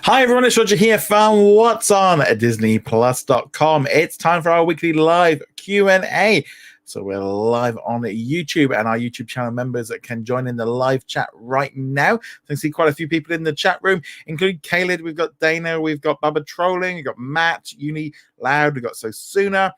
Hi everyone, it's Roger here from What's On DisneyPlus.com. It's time for our weekly live Q&A. So we're live on YouTube, and our YouTube channel members that can join in the live chat right now. So I can see quite a few people in the chat room, including Caleb, we've got Dana, we've got Bubba Trolling, we've got Matt, Uni Loud, we've got Sosuna.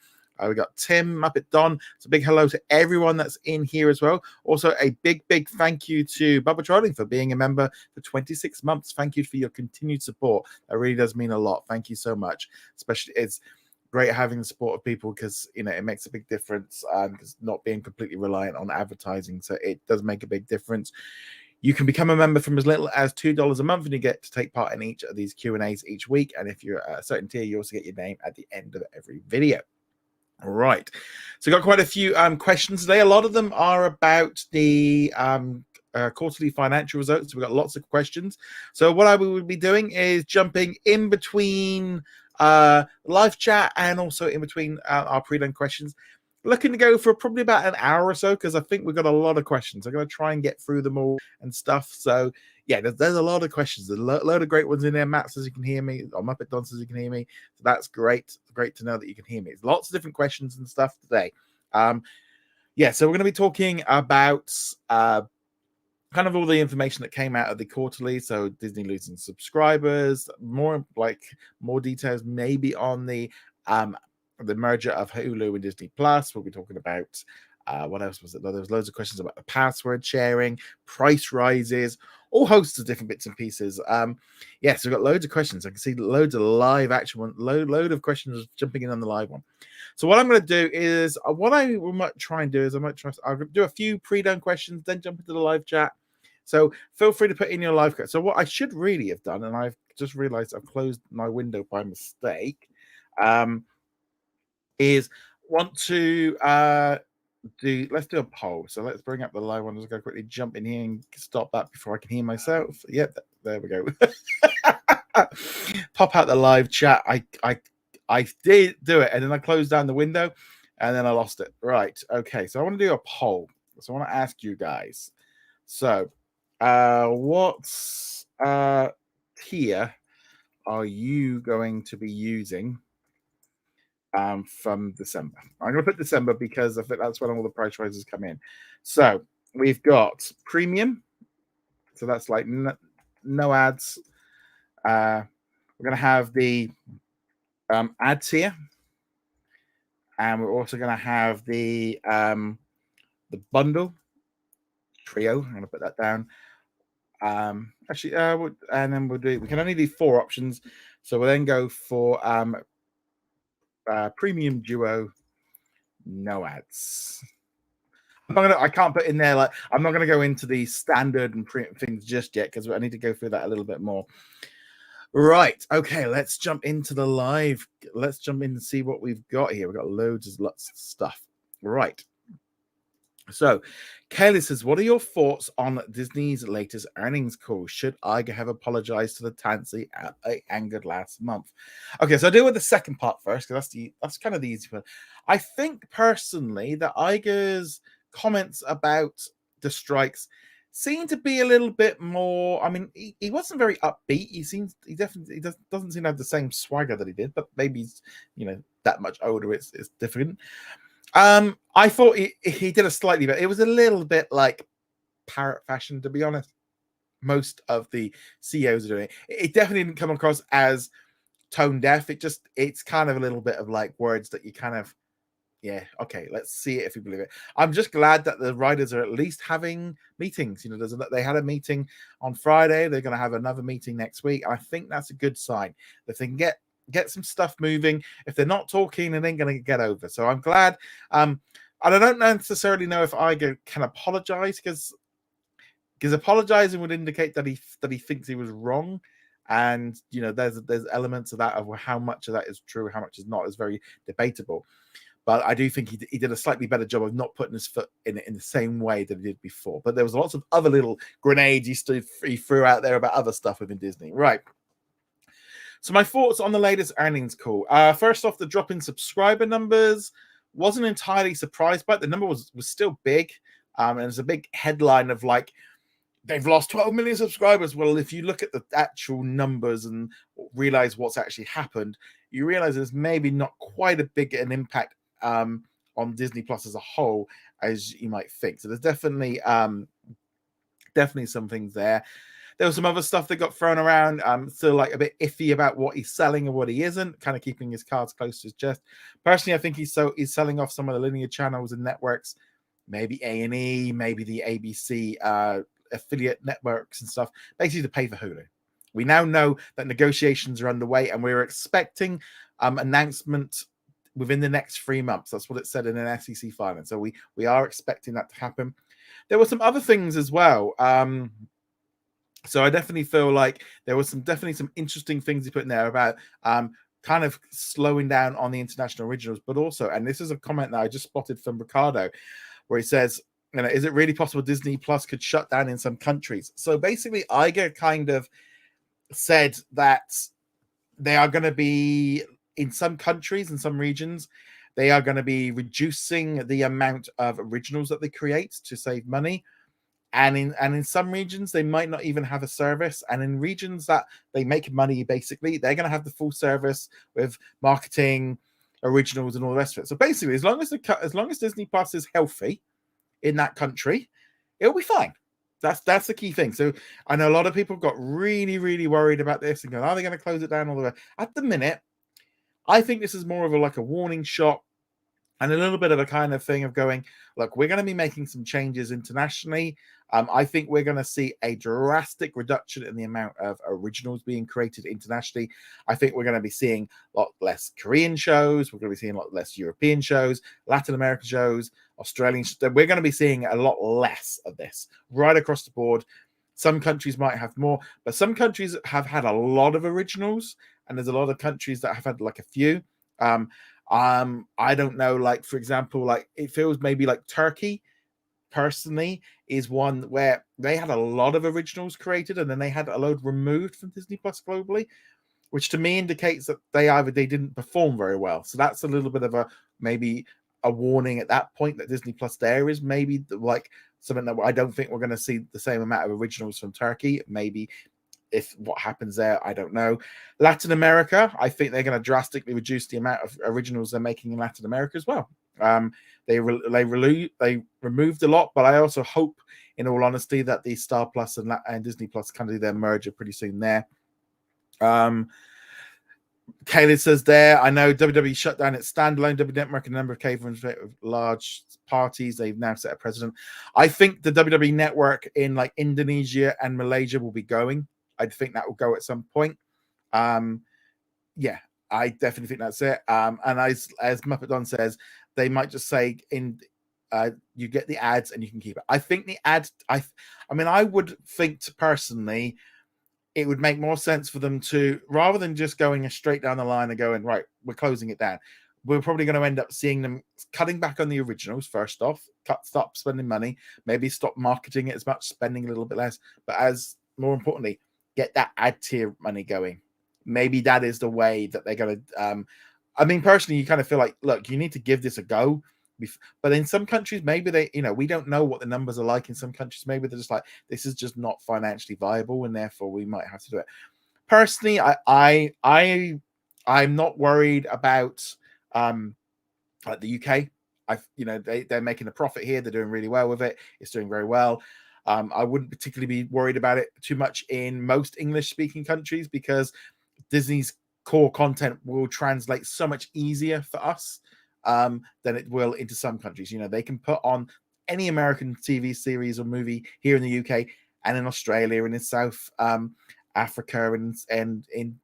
We got Tim, Muppet Don. So big hello to everyone that's in here as well. Also, a big thank you to Bubba Trolling for being a member for 26 months. Thank you for your continued support. That really does mean a lot. Thank you so much. Especially, it's great having the support of people because, you know, it makes a big difference, because not being completely reliant on advertising. So it does make a big difference. You can become a member from as little as $2 a month, and you get to take part in each of these Q&As each week. And if you're a certain tier, you also get your name at the end of every video. All right, so got quite a few questions today. A lot of them are about the quarterly financial results. So we've got lots of questions. So what I will be doing is jumping in between live chat and also in between our pre-done questions. Looking to go for probably about an hour or so, because I think we've got a lot of questions. I'm going to try and get through them all and stuff. So yeah, there's a lot of questions. There's a load of great ones in there. Matt says you can hear me, or Muppet Don says you can hear me. So that's great. Great to know that you can hear me. There's lots of different questions and stuff today. Yeah, so we're going to be talking about kind of all the information that came out of the quarterly. So Disney losing subscribers, more details maybe on the merger of Hulu and Disney Plus. We'll be talking about what else was it? There was loads of questions about the password sharing, price rises, all hosts of different bits and pieces. Yeah, so we've got loads of questions. I can see loads of live action, load of questions jumping in on the live one. So what I'm going to do is, what I might try and do is I'll do a few pre-done questions, then jump into the live chat. So feel free to put in your live chat. So what I should really have done, and I've just realized I've closed my window by mistake, is want to let's do a poll. So let's bring up the live one. Let's go quickly jump in here and stop that before I can hear myself. Yep, there we go. Pop out the live chat. I did do it, and then I closed down the window, and then I lost it. Right. Okay. So I want to do a poll. So I want to ask you guys. So, what tier are you going to be using from December? I'm going to put December because I think that's when all the price rises come in. So we've got premium. So that's like no ads. We're going to have the ad tier, and we're also going to have the bundle trio. I'm going to put that down. Actually, and then we can only do 4 options. So we'll then go for premium duo, no ads. I can't put in there, like, I'm not going to go into the standard and things just yet, because I need to go through that a little bit more. Right. Okay. Let's jump into the live. Let's jump in and see what we've got here. We've got loads of stuff. Right. So, Kelly says, what are your thoughts on Disney's latest earnings call? Should Iger have apologized to the Tansy angered last month? Okay, so I'll deal with the second part first, because that's kind of the easy one. I think personally that Iger's comments about the strikes seem to be a little bit more. I mean, he wasn't very upbeat. He definitely doesn't seem to have the same swagger that he did, but maybe he's, you know, that much older. It's different. I thought he did a slightly better. It was a little bit like parrot fashion, to be honest. Most of the CEOs are doing it. It definitely didn't come across as tone deaf. It's kind of a little bit of like words that you kind of, yeah, okay, let's see it if you believe it. I'm just glad that the writers are at least having meetings. You know, they had a meeting on Friday. They're going to have another meeting next week. I think that's a good sign. If they can get some stuff moving, if they're not talking, it ain't going to get over. So I'm glad. And I don't necessarily know if Iger can apologize, because apologizing would indicate that he thinks he was wrong. And, you know, there's elements of that, of how much of that is true, how much is not, is very debatable. But I do think he did a slightly better job of not putting his foot in it in the same way that he did before. But there was lots of other little grenades he threw out there about other stuff within Disney. Right. So my thoughts on the latest earnings call. First off, the drop in subscriber numbers, wasn't entirely surprised by it. The number was still big. And there's a big headline of like, they've lost 12 million subscribers. Well, if you look at the actual numbers and realize what's actually happened, you realize there's maybe not quite a big an impact on Disney Plus as a whole as you might think. So there's definitely some things there. There was some other stuff that got thrown around. Still like a bit iffy about what he's selling and what he isn't, kind of keeping his cards close to his chest. Personally, I think he's selling off some of the linear channels and networks, maybe A&E, maybe the ABC affiliate networks and stuff, basically to pay for Hulu. We now know that negotiations are underway, and we're expecting announcement within the next 3 months. That's what it said in an SEC filing. So we are expecting that to happen. There were some other things as well. So I definitely feel like there was definitely some interesting things he put in there about kind of slowing down on the international originals, but also, and this is a comment that I just spotted from Ricardo, where he says, is it really possible Disney Plus could shut down in some countries? So basically, Iger kind of said that they are going to be, in some countries and some regions, they are going to be reducing the amount of originals that they create to save money. And in some regions, they might not even have a service. And in regions that they make money, basically, they're going to have the full service with marketing, originals, and all the rest of it. So basically, as long as Disney Plus is healthy in that country, it'll be fine. That's the key thing. So I know a lot of people got really, really worried about this and going, are they going to close it down all the way? At the minute, I think this is more of a warning shot and a little bit of a kind of thing of going, look, we're going to be making some changes internationally. I think we're going to see a drastic reduction in the amount of originals being created internationally. I think we're going to be seeing a lot less Korean shows. We're going to be seeing a lot less European shows, Latin American shows, Australian shows. We're going to be seeing a lot less of this right across the board. Some countries might have more, but some countries have had a lot of originals, and there's a lot of countries that have had like a few. I don't know, like, for example, like it feels maybe like Turkey personally is one where they had a lot of originals created and then they had a load removed from Disney Plus globally, which to me indicates that they didn't perform very well. So that's a little bit of maybe a warning at that point that Disney Plus there is maybe like something that I don't think we're going to see the same amount of originals from Turkey. Maybe if what happens there, I don't know. Latin America, I think they're going to drastically reduce the amount of originals they're making in Latin America as well. They removed a lot, but I also hope, in all honesty, that the Star Plus and Disney Plus can do their merger pretty soon there. Kaylee says there, I know WWE shut down its standalone WWE Network and a number of cables with large parties. They've now set a precedent. I think the WWE Network in like Indonesia and Malaysia will be going. I think that will go at some point. Yeah, I definitely think that's it. And as Muppet Don says, they might just say you get the ads and you can keep it. I think the ads, I would think personally, it would make more sense for them to, rather than just going straight down the line and going, right, we're closing it down. We're probably going to end up seeing them cutting back on the originals first off, stop spending money, maybe stop marketing it as much, spending a little bit less. But as more importantly, get that ad tier money going. Maybe that is the way that they're going to. Personally, you kind of feel like, look, you need to give this a go. But in some countries, maybe they, we don't know what the numbers are like in some countries. Maybe they're just like, this is just not financially viable, and therefore we might have to do it. Personally, I'm not worried about like the UK. They're making a profit here. They're doing really well with it. It's doing very well. I wouldn't particularly be worried about it too much in most English-speaking countries because Disney's core content will translate so much easier for us than it will into some countries. They can put on any American TV series or movie here in the UK and in Australia and in South Africa and in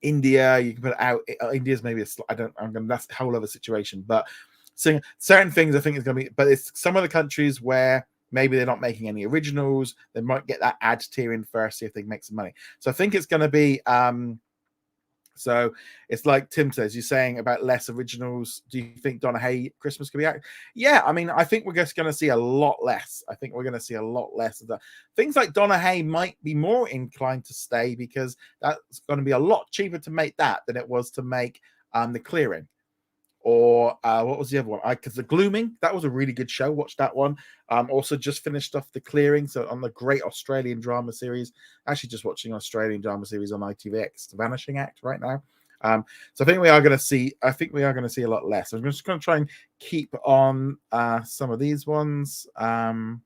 India. You can put it out. India's maybe that's a whole other situation. But so certain things I think is going to be. But it's some of the countries where maybe they're not making any originals. They might get that ad tier in first, see if they can make some money. So I think it's going to be. So it's like Tim says, you're saying about less originals. Do you think Donna Hay Christmas could be out? Yeah, I think we're just going to see a lot less. I think we're going to see a lot less of that. Things like Donna Hay might be more inclined to stay because that's going to be a lot cheaper to make that than it was to make the clearing. Or what was the other one? Because The Glooming, that was a really good show. Watched that one. Also just finished off The Clearing, so on the great Australian drama series. Actually, just watching Australian drama series on ITVX, The Vanishing Act, right now. So I think we are going to see. I think we are going to see a lot less. I'm just going to try and keep on some of these ones. I'm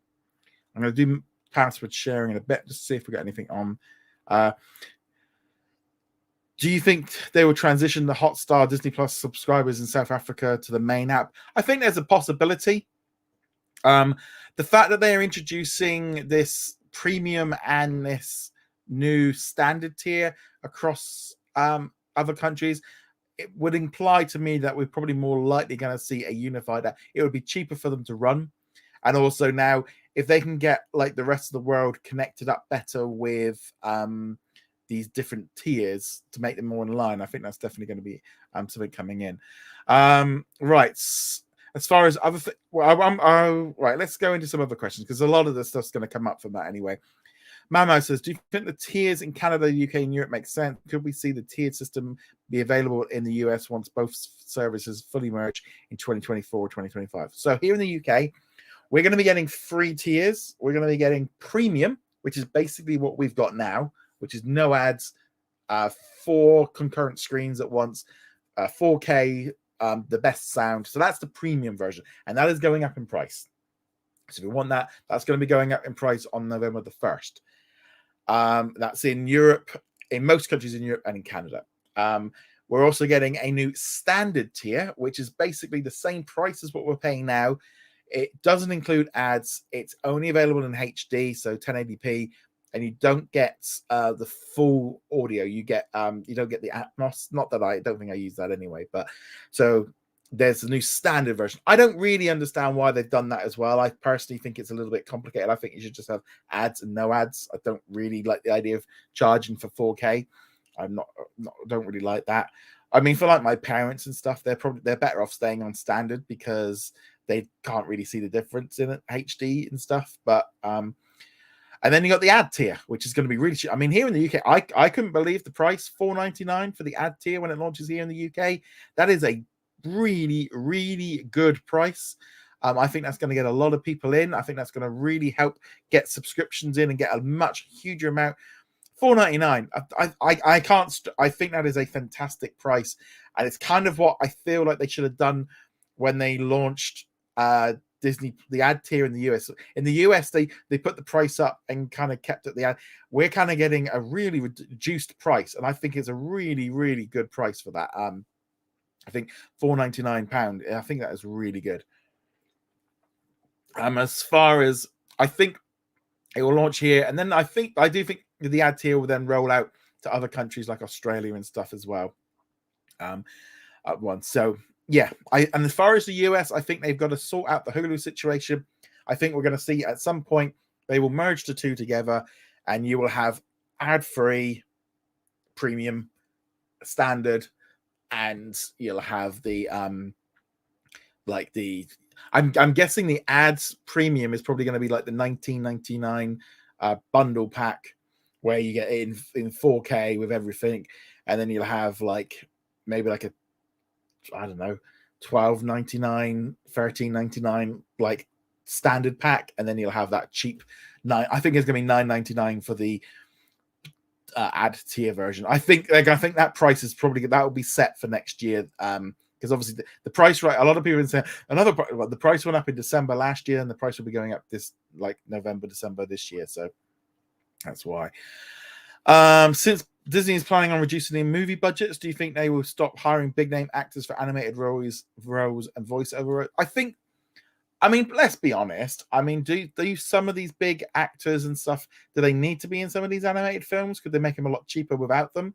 going to do password sharing in a bit, just to see if we got anything on. Do you think they will transition the Hotstar Disney Plus subscribers in South Africa to the main app? I think there's a possibility. The fact that they are introducing this premium and this new standard tier across other countries, it would imply to me that we're probably more likely going to see a unified app. It would be cheaper for them to run. And also now, if they can get like the rest of the world connected up better with these different tiers to make them more in line, I think that's definitely going to be something coming in. Right. As far as other right, let's go into some other questions, because a lot of the stuff's going to come up from that anyway. Mamo says, do you think the tiers in Canada, UK, and Europe make sense? Could we see the tiered system be available in the US once both services fully merge in 2024 or 2025? So here in the UK, we're going to be getting 3 tiers. We're going to be getting premium, which is basically what we've got now, which is no ads, 4 concurrent screens at once, 4K, the best sound. So that's the premium version, and that is going up in price. So if you want that, that's going to be going up in price on November the 1st. That's in Europe, in most countries in Europe and in Canada. We're also getting a new standard tier, which is basically the same price as what we're paying now. It doesn't include ads. It's only available in HD, so 1080p, and you don't get the full audio. You get you don't get the Atmos. Not that I don't think I use that anyway, but so there's a new standard version. I don't really understand why they've done that as well. I personally think it's a little bit complicated. I think you should just have ads and no ads. I don't really like the idea of charging for 4K. Don't really like that. I mean, for like my parents and stuff, they're better off staying on standard because they can't really see the difference in it, HD and stuff. But and then you got the ad tier, which is going to be really cheap. I mean, here in the UK, I couldn't believe the price, $4.99 for the ad tier when it launches here in the UK. That is a really, really good price. I think that's going to get a lot of people in. I think that's going to really help get subscriptions in and get a much huger amount. $4.99. I can't. I think that is a fantastic price, and it's kind of what I feel like they should have done when they launched Disney, the ad tier in the US. In the US, they put the price up and kind of kept it the ad. We're kind of getting a really reduced price, and I think it's a really, really good price for that. I think £4.99. I think that is really good. As far as I think it will launch here, and then I do think the ad tier will then roll out to other countries like Australia and stuff as well. At once. So yeah, and as far as the US, I think they've got to sort out the Hulu situation. I think we're going to see at some point they will merge the two together, and you will have ad-free, premium, standard, and you'll have the like the I'm guessing the ads premium is probably going to be like the $19.99 bundle pack, where you get it in 4K with everything, and then you'll have like maybe like a, I don't know, $12.99, $13.99 like standard pack, and then you'll have that cheap I think it's gonna be $9.99 for the ad tier version. I think that price is probably, that will be set for next year, because obviously the price, right, a lot of people are saying the price went up in December last year, and the price will be going up this like November, December this year, so that's why. Since Disney is planning on reducing their movie budgets, do you think they will stop hiring big name actors for animated roles and voiceover? I mean, let's be honest. I mean, do some of these big actors and stuff, do they need to be in some of these animated films? Could they make them a lot cheaper without them?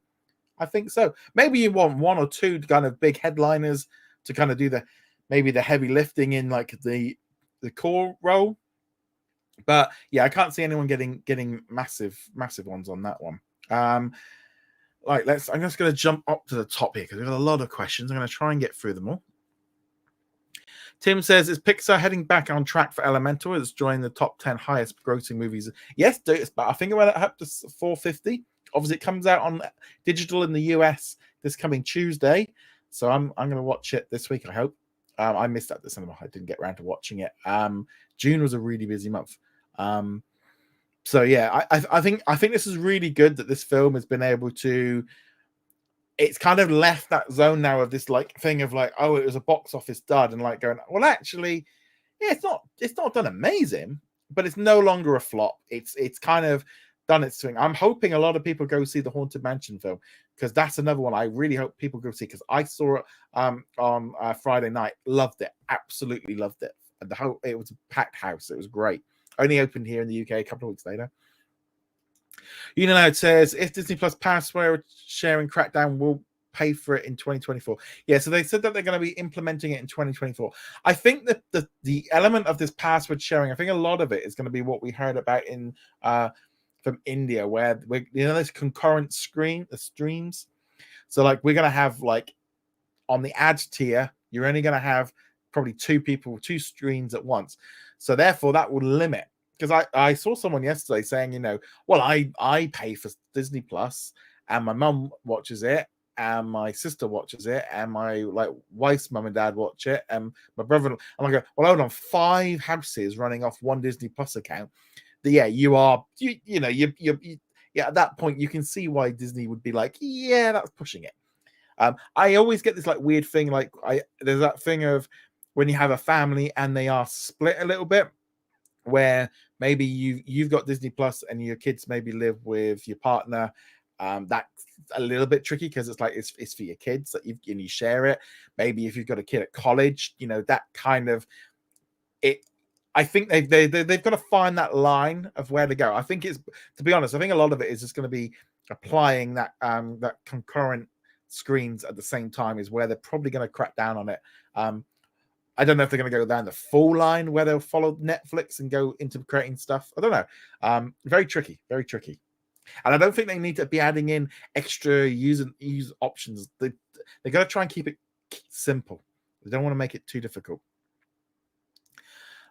I think so. Maybe you want 1 or 2 kind of big headliners to kind of do maybe the heavy lifting in like the core role. But yeah, I can't see anyone getting massive ones on that one. I'm just going to jump up to the top here because we've got a lot of questions. I'm going to try and get through them all. Tim says, is Pixar heading back on track for Elemental? It's joined the top 10 highest grossing movies. Yes, I think about it up to 450. Obviously, it comes out on digital in the US this coming Tuesday. So I'm going to watch it this week, I hope. I missed out the cinema. I didn't get around to watching it. June was a really busy month. So yeah, I think this is really good that this film has been able to. It's kind of left that zone now of this like thing of like, oh, it was a box office dud, and like going, well, actually, yeah, it's not done amazing, but it's no longer a flop. It's kind of done its thing. I'm hoping a lot of people go see the Haunted Mansion film, because that's another one I really hope people go see, because I saw it on Friday night, loved it, absolutely loved it. And it was a packed house. It was great. Only opened here in the UK a couple of weeks later. You know, it says if Disney Plus password sharing crackdown will pay for it in 2024. Yeah, so they said that they're going to be implementing it in 2024. I think that the element of this password sharing, I think a lot of it is going to be what we heard about in from India, where there's concurrent streams. So like we're going to have like on the ad tier, you're only going to have probably two streams at once. So therefore that will limit. Because I saw someone yesterday saying, well, I pay for Disney Plus and my mum watches it and my sister watches it and my wife's mum and dad watch it and my brother. And I go, well, hold on, 5 houses running off one Disney Plus account. Yeah, you at that point you can see why Disney would be like, yeah, that's pushing it. I always get this like weird thing, there's that thing of when you have a family and they are split a little bit, where maybe you've got Disney Plus and your kids maybe live with your partner. That's a little bit tricky because it's like it's for your kids that you share it. Maybe if you've got a kid at college, that kind of it. I think they've got to find that line of where to go. I think to be honest, I think a lot of it is just going to be applying that that concurrent screens at the same time is where they're probably going to crack down on it. I don't know if they're going to go down the full line where they'll follow Netflix and go into creating stuff. I don't know. Very tricky, very tricky. And I don't think they need to be adding in extra use options. They're going to try and keep it simple. They don't want to make it too difficult.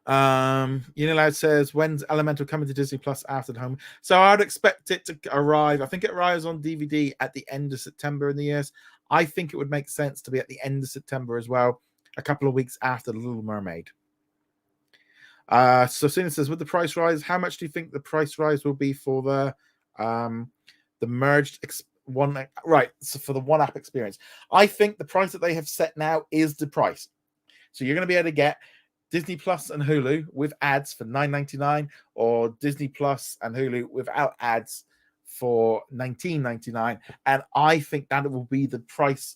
Uniloud says, when's Elemental coming to Disney Plus after the home? So I'd expect it to arrive. I think it arrives on DVD at the end of September in the US. I think it would make sense to be at the end of September as well, a couple of weeks after The Little Mermaid. So Cena says, with the price rise, how much do you think the price rise will be for the merged one? Right, so for the one app experience, I think the price that they have set now is the price. So you're going to be able to get Disney Plus and Hulu with ads for $9.99, or Disney Plus and Hulu without ads for $19.99. And I think that will be the price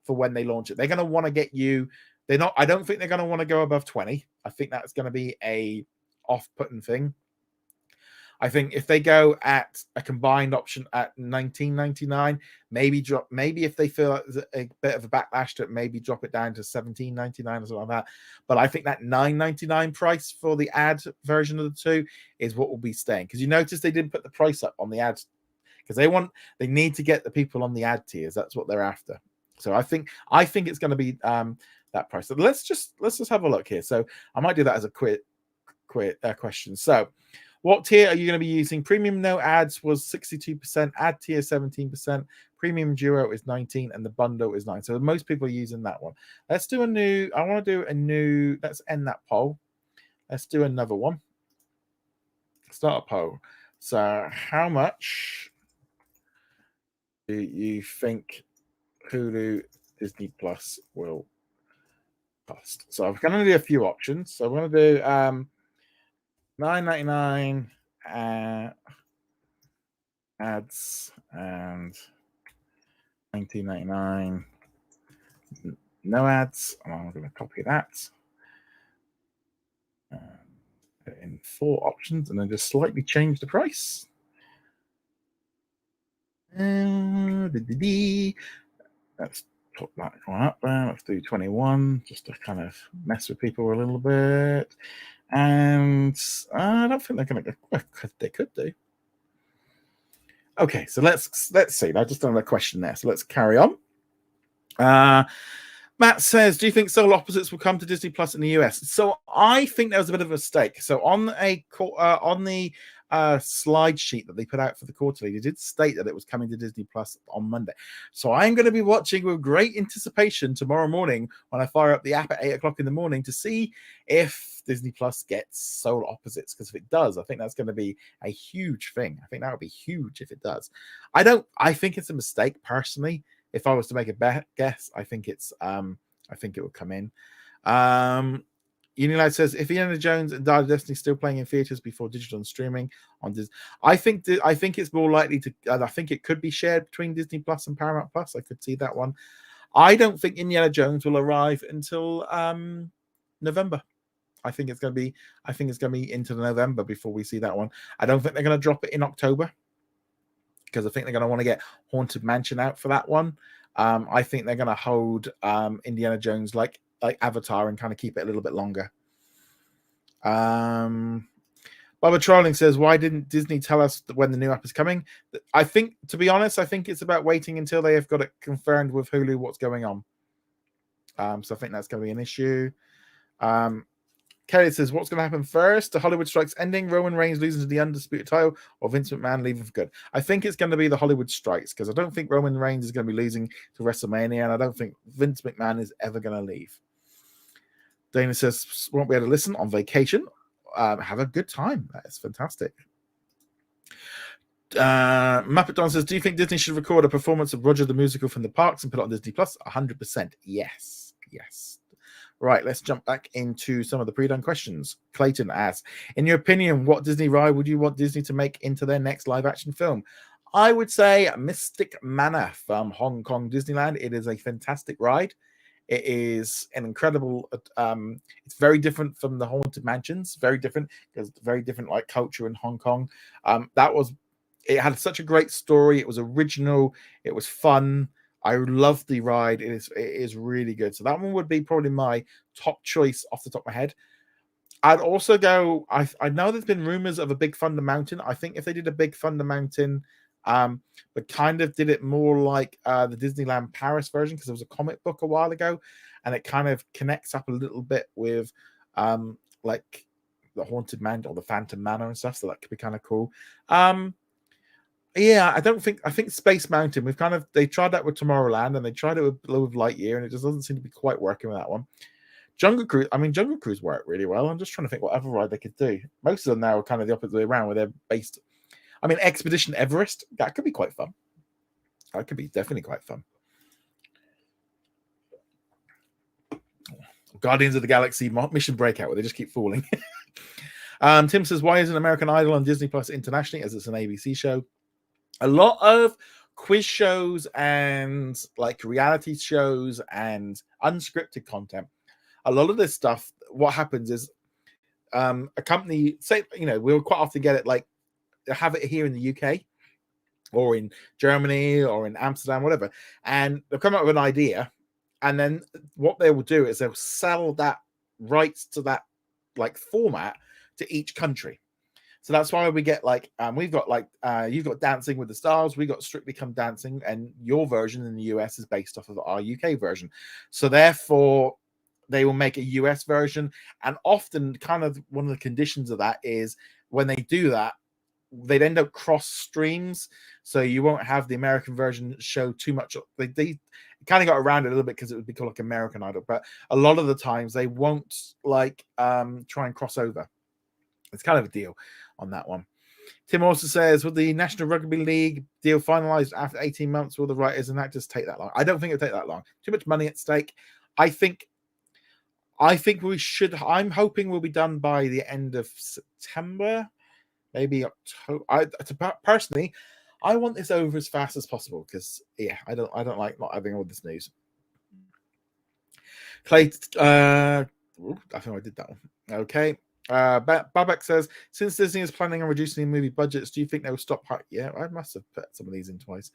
for when they launch it. They're going to want to get you. I don't think they're going to want to go above 20. I think that's going to be a off-putting thing. I think if they go at a combined option at $19.99, maybe if they feel like there's a bit of a backlash to it, maybe drop it down to $17.99 or something like that. But I think that $9.99 price for the ad version of the two is what will be staying. Because you notice they didn't put the price up on the ads because they need to get the people on the ad tiers. That's what they're after. So I think it's going to be that price. So let's just have a look here. So I might do that as a quick question. So what tier are you going to be using? Premium no ads was 62%, ad tier 17%, premium duo is 19%, and the bundle is 9%. So most people are using that one. Let's do let's end that poll. Let's do another one. Start a poll. So how much do you think Hulu Disney Plus will cost? So I'm going to do a few options. So we're going to do $9.99 ads and $19.99 no ads. I'm going to copy that put in 4 options and then just slightly change the price. Let's put that one up there. Let's do 21 just to kind of mess with people a little bit. And I don't think they're going to go. Well, they could do. Okay, so let's see. I just done a question there, so let's carry on. Matt says, do you think Soul Opposites will come to Disney Plus in the US? So I think there was a bit of a mistake. So on the slide sheet that they put out for the quarterly, they did state that it was coming to Disney Plus on Monday. So I'm going to be watching with great anticipation tomorrow morning when I fire up the app at 8 o'clock in the morning to see if Disney Plus gets Soul Opposites. Because if it does, I think that's going to be a huge thing. I think that would be huge if it does. I think it's a mistake personally. If I was to make a guess, I think it will come in. Unilad says, if Indiana Jones and Dial of Destiny still playing in theaters before digital and streaming on Disney, I think it's more likely to. I think it could be shared between Disney Plus and Paramount Plus. I could see that one. I don't think Indiana Jones will arrive until November. I think it's going to be into November before we see that one. I don't think they're going to drop it in October because I think they're going to want to get Haunted Mansion out for that one. I think they're going to hold Indiana Jones like Avatar and kind of keep it a little bit longer. Bubba Trolling says, why didn't Disney tell us when the new app is coming? I think, to be honest, I think it's about waiting until they have got it confirmed with Hulu what's going on. So I think that's going to be an issue. Kelly says, what's going to happen first? The Hollywood strikes ending, Roman Reigns losing to the undisputed title, or Vince McMahon leaving for good? I think it's going to be the Hollywood strikes because I don't think Roman Reigns is going to be losing to WrestleMania, and I don't think Vince McMahon is ever going to leave. Dana says, won't be able to listen on vacation. Have a good time. That is fantastic. Muppet Don says, do you think Disney should record a performance of Roger the Musical from the parks and put it on Disney Plus? 100%. Yes. Right, let's jump back into some of the pre-done questions. Clayton asks, in your opinion, what Disney ride would you want Disney to make into their next live-action film? I would say Mystic Manor from Hong Kong Disneyland. It is a fantastic ride. It is an incredible, it's very different from the Haunted Mansions, very different, because very different like culture in Hong Kong. It had such a great story. It was original. It was fun. I love the ride. It is really good. So that one would be probably my top choice off the top of my head. I'd also go, I know there's been rumors of a Big Thunder Mountain. I think if they did a Big Thunder Mountain, but kind of did it more like the Disneyland Paris version, because there was a comic book a while ago, and it kind of connects up a little bit with like the Haunted Manor or the Phantom Manor and stuff. So that could be kind of cool. Yeah, I think Space Mountain, they tried that with Tomorrowland and they tried it with Lightyear, and it just doesn't seem to be quite working with that one. Jungle Cruise worked really well. I'm just trying to think what other ride they could do. Most of them now are kind of the opposite way around, where they're based. Expedition Everest, that could be quite fun. That could be definitely quite fun. Guardians of the Galaxy Mission Breakout, where they just keep falling. Tim says, why isn't American Idol on Disney Plus internationally, as it's an ABC show? A lot of quiz shows and like reality shows and unscripted content. A lot of this stuff, what happens is a company, say, we'll quite often get it, like have it here in the UK or in Germany or in Amsterdam, whatever. And they'll come up with an idea. And then what they will do is they'll sell that rights to that like format to each country. So that's why we get we've got you've got Dancing with the Stars, we got Strictly Come Dancing, and your version in the US is based off of our UK version. So therefore, they will make a US version, and often kind of one of the conditions of that is when they do that, they'd end up cross streams, so you won't have the American version show too much. They kind of got around it a little bit because it would be called like American Idol, but a lot of the times they won't try and cross over. It's kind of a deal on that one. Tim also says, with the National Rugby League deal finalized after 18 months, will the writers and actors take that long? I don't think it'll take that long. Too much money at stake. I think we should. I'm hoping we'll be done by the end of September, maybe October. Personally, I want this over as fast as possible because I don't like not having all this news. Clay, I think I did that one. Okay. Babak says, since Disney is planning on reducing the movie budgets, do you think they will stop? Yeah, I must have put some of these in twice.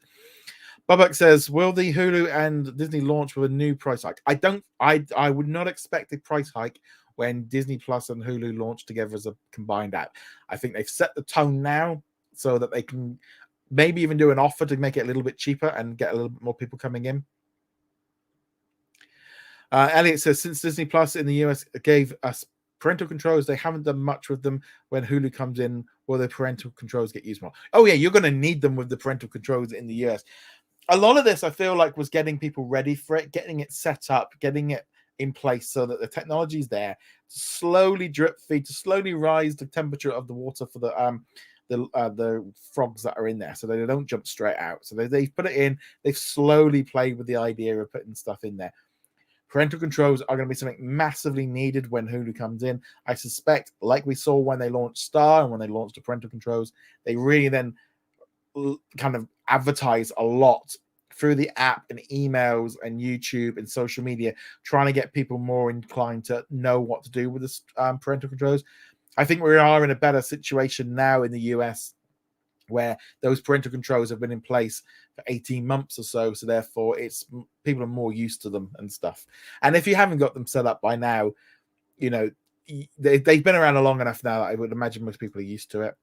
Babak says, will the Hulu and Disney launch with a new price hike? I would not expect a price hike when Disney Plus and Hulu launch together as a combined app. I think they've set the tone now so that they can maybe even do an offer to make it a little bit cheaper and get a little bit more people coming in. Elliot says, since Disney Plus in the US gave us parental controls, they haven't done much with them. When Hulu comes in, will the parental controls get used more? Oh yeah, you're going to need them with the parental controls in the US. A lot of this, I feel like, was getting people ready for it, getting it set up, getting it in place so that the technology is there to slowly drip feed, to slowly rise the temperature of the water for the frogs that are in there, so they don't jump straight out. So they've put it in. They've slowly played with the idea of putting stuff in there. Parental controls are going to be something massively needed when Hulu comes in. I suspect, like we saw when they launched Star and when they launched the parental controls, they really then kind of advertise a lot through the app and emails and YouTube and social media, trying to get people more inclined to know what to do with this parental controls. I think we are in a better situation now in the US, where those parental controls have been in place for 18 months or so. So therefore, it's people are more used to them and stuff. And if you haven't got them set up by now, you know, they've been around long enough now that I would imagine most people are used to it.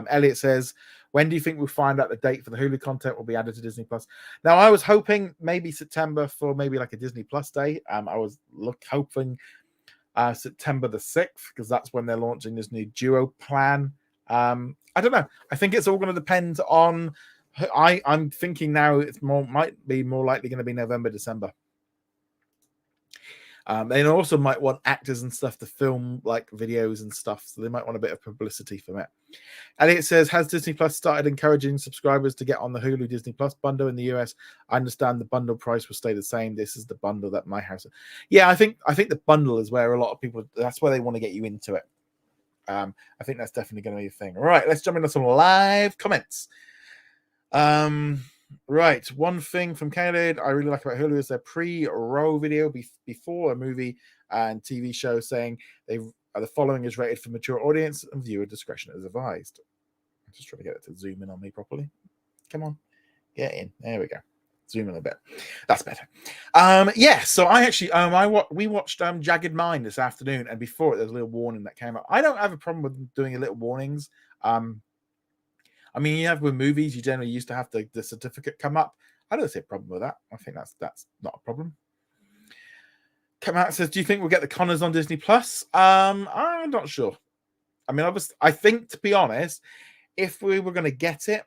Elliot says, when do you think we'll find out the date for the Hulu content will be added to Disney Plus? Now, I was hoping maybe September for maybe like a Disney Plus day. I was hoping September the 6th, because that's when they're launching this new duo plan. I don't know. I think it's all going to depend on. I'm thinking now might be more likely going to be November, December. They also might want actors and stuff to film like videos and stuff, so they might want a bit of publicity from it. Elliot says, has Disney Plus started encouraging subscribers to get on the Hulu Disney Plus bundle in the US? I understand the bundle price will stay the same. This is the bundle that my house. Yeah, I think the bundle is where a lot of people. That's where they want to get you into it. I think that's definitely going to be a thing. All right, let's jump into some live comments. Right, one thing from Canada I really like about Hulu is their pre-roll video before a movie and TV show saying the following is rated for mature audience and viewer discretion is advised. I'm just trying to get it to zoom in on me properly. Come on, get in. There we go. Zoom in a bit. That's better. Yeah. So I actually we watched Jagged Mind this afternoon, and before it, there's a little warning that came up. I don't have a problem with doing a little warnings. I mean, you have with movies, you generally used to have the certificate come up. I don't see a problem with that. I think that's not a problem. Matt says, do you think we'll get the Connors on Disney Plus? I'm not sure. I mean, I think, to be honest, if we were going to get it,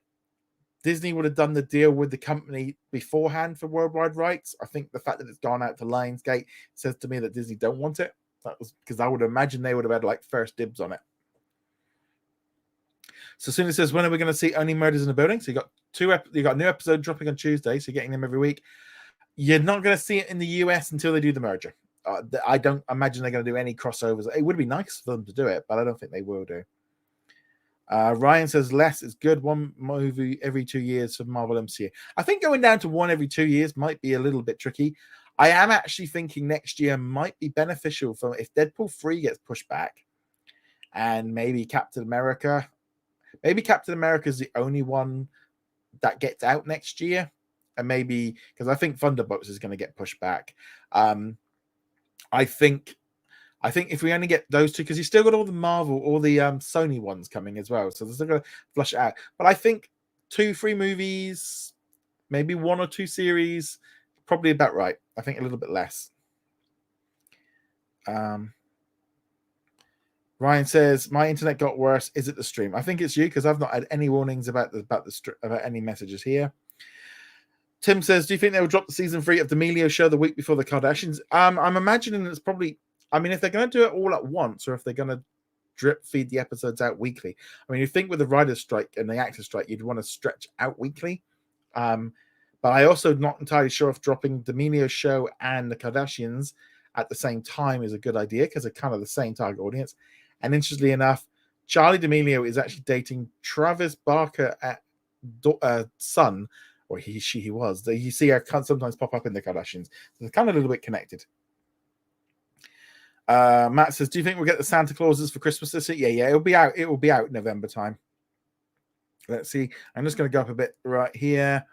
Disney would have done the deal with the company beforehand for worldwide rights. I think the fact that it's gone out to Lionsgate says to me that Disney don't want it. That was because I would imagine they would have had like first dibs on it. So soon it says, when are we going to see Only Murders in the Building? So you got a new episode dropping on Tuesday, so you're getting them every week. You're not going to see it in the US until they do the merger. I don't imagine they're going to do any crossovers. It would be nice for them to do it, but I don't think they will do. Ryan says less is good. One movie every 2 years for Marvel MCU. I think going down to one every 2 years might be a little bit tricky. I am actually thinking next year might be beneficial for if Deadpool 3 gets pushed back, and maybe Captain America. Maybe Captain America is the only one that gets out next year, and maybe because I think Thunderbolts is going to get pushed back. I think if we only get those two, because you still got all the Marvel, all the Sony ones coming as well, so they're still going to flush it out. But I think 2-3 movies, maybe 1 or 2 series, probably about right. I think a little bit less. Ryan says, my internet got worse. Is it the stream? I think it's you, because I've not had any warnings about any messages here. Tim says, do you think they will drop the season 3 of the D'Amelio show the week before the Kardashians? I'm imagining it's probably, I mean, if they're going to do it all at once, or if they're going to drip feed the episodes out weekly. I mean, you think with the writer's strike and the actor's strike, you'd want to stretch out weekly. But I also not entirely sure if dropping D'Amelio's show and the Kardashians at the same time is a good idea, because they're kind of the same target audience. And interestingly enough, Charlie D'Amelio is actually dating Travis Barker son, or he was. You see her sometimes pop up in the Kardashians. So they're kind of a little bit connected. Matt says, do you think we'll get the Santa Clauses for Christmas this year? Yeah, it'll be out. It will be out November time. Let's see. I'm just going to go up a bit right here.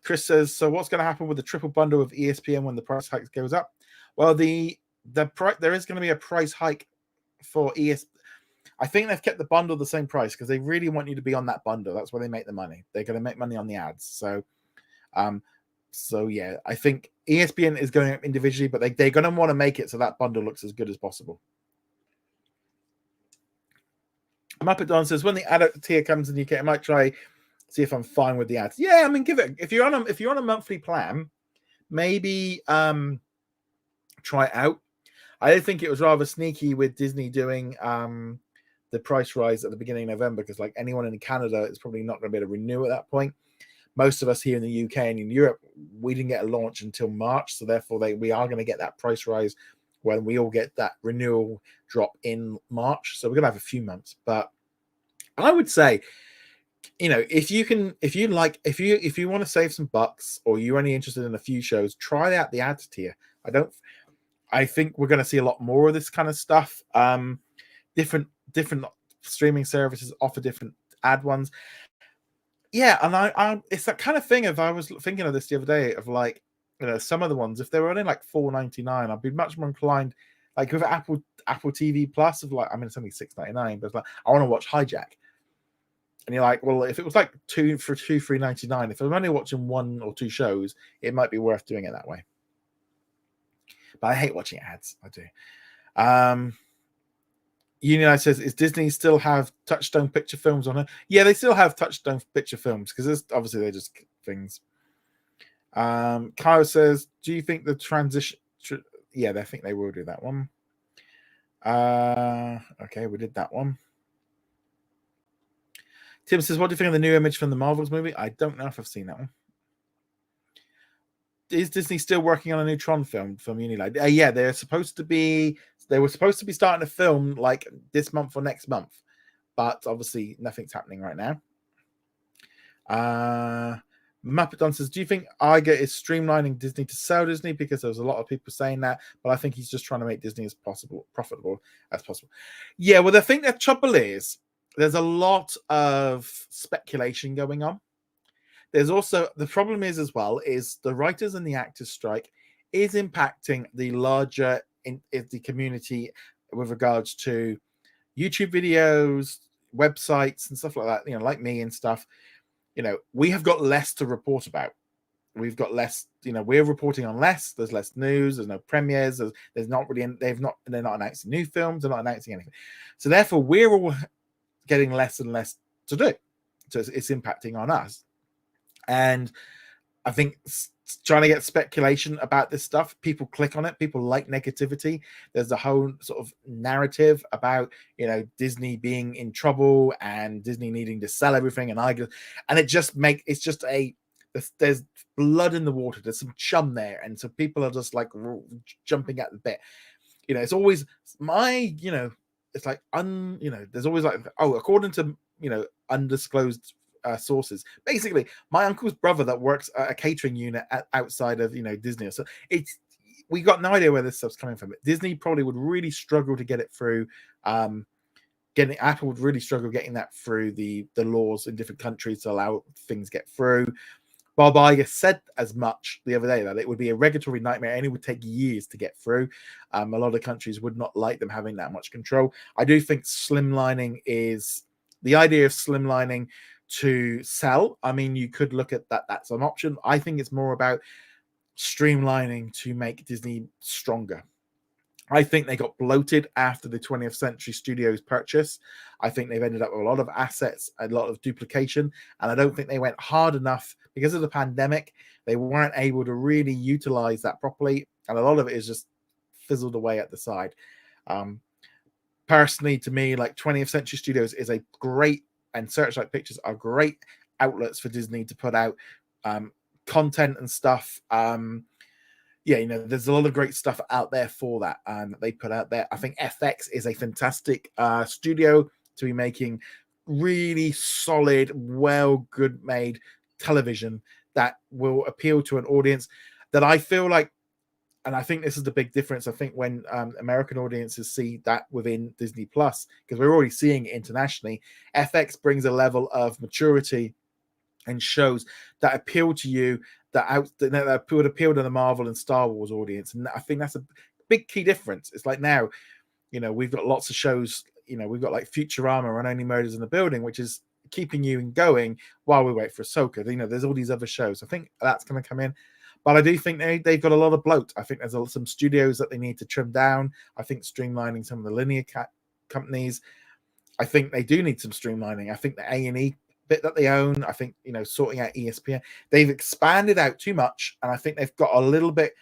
Chris says, so what's going to happen with the triple bundle of ESPN when the price hike goes up? Well, there is going to be a price hike for ESPN. I think they've kept the bundle the same price because they really want you to be on that bundle. That's where they make the money. They're going to make money on the ads. So yeah, I think ESPN is going up individually, but they're going to want to make it so that bundle looks as good as possible. Muppet Don says, when the adult tier comes in the UK, I might try see if I'm fine with the ads. Yeah, I mean, give it, if you're on a monthly plan, maybe try it out. I think it was rather sneaky with Disney doing the price rise at the beginning of November, because like anyone in Canada is probably not going to be able to renew at that point. Most of us here in the UK and in Europe, we didn't get a launch until March, so therefore we are going to get that price rise when we all get that renewal drop in March. So we're going to have a few months, but I would say, you know, if you want to save some bucks, or you're only interested in a few shows, try out the ad tier. I think we're going to see a lot more of this kind of stuff. Different streaming services offer different ad ones. Yeah, and I it's that kind of thing of, I was thinking of this the other day, of like, you know, some of the ones, if they were only like $4.99, I'd be much more inclined, like with Apple TV Plus, of like, I mean, it's only $6.99, but it's like, I want to watch Hijack. And you're like, well, if it was like $3.99, if I'm only watching 1 or 2 shows, it might be worth doing it that way. But I hate watching ads. I do. Union says, is Disney still have Touchstone picture films on it? Yeah, they still have Touchstone picture films, because obviously they're just things. Kyle says, do you think the transition? Yeah, I think they will do that one. Okay, we did that one. Tim says, what do you think of the new image from the Marvels movie? I don't know if I've seen that one. Is Disney still working on a new Tron film from Unilight? Yeah, they were supposed to be starting a film like this month or next month, but obviously nothing's happening right now. Muppet Don says, do you think Iger is streamlining Disney to sell Disney? Because there's a lot of people saying that, but I think he's just trying to make Disney as profitable as possible. Yeah, well, I think the trouble is, there's a lot of speculation going on. There's also, the problem is as well, is the writers and the actors strike is impacting the larger the community with regards to YouTube videos, websites, and stuff like that. You know, like me and stuff. You know, we have got less to report about. We've got less. You know, we're reporting on less. There's less news. There's no premieres. There's not really. They're not announcing new films. They're not announcing anything. So therefore, we're all getting less and less to do. So it's impacting on us. And I think trying to get speculation about this stuff, people click on it, people like negativity. There's a whole sort of narrative about, you know, Disney being in trouble and Disney needing to sell everything, and it just there's blood in the water. There's some chum there, and so people are just like jumping at the bit. You know, it's always it's like there's always like, oh, according to, you know, undisclosed sources. Basically, my uncle's brother that works at a catering unit outside of, you know, Disney. So we got no idea where this stuff's coming from. Disney probably would really struggle to get it through. Apple would really struggle getting that through the laws in different countries to allow things get through. Bob Iger said as much the other day, that it would be a regulatory nightmare and it would take years to get through. A lot of countries would not like them having that much control. I do think slimlining is the idea of slimlining to sell. I mean, you could look at that. That's an option. I think it's more about streamlining to make Disney stronger. I think they got bloated after the 20th Century Studios purchase. I think they've ended up with a lot of assets, a lot of duplication, and I don't think they went hard enough because of the pandemic. They weren't able to really utilize that properly, and a lot of it is just fizzled away at the side. Personally, to me, like 20th Century Studios is a great, and Searchlight Pictures are great outlets for Disney to put out content and stuff. Yeah, you know, there's a lot of great stuff out there for that, and they put out there. I think FX is a fantastic studio to be making really solid, good made television that will appeal to an audience that I feel like, and I think this is the big difference. I think when American audiences see that within Disney Plus, because we're already seeing it internationally, FX brings a level of maturity and shows that appeal to you, that would appeal to the Marvel and Star Wars audience. And I think that's a big key difference. It's like now, you know, we've got lots of shows, you know, we've got like Futurama and Only Murders in the Building, which is keeping you going while we wait for Ahsoka. You know, there's all these other shows. I think that's going to come in. But I do think they've got a lot of bloat. I think there's some studios that they need to trim down. I think streamlining some of the linear companies. I think they do need some streamlining. I think the A&E bit that they own, I think, sorting out ESPN, they've expanded out too much, and I think they've got a little bit.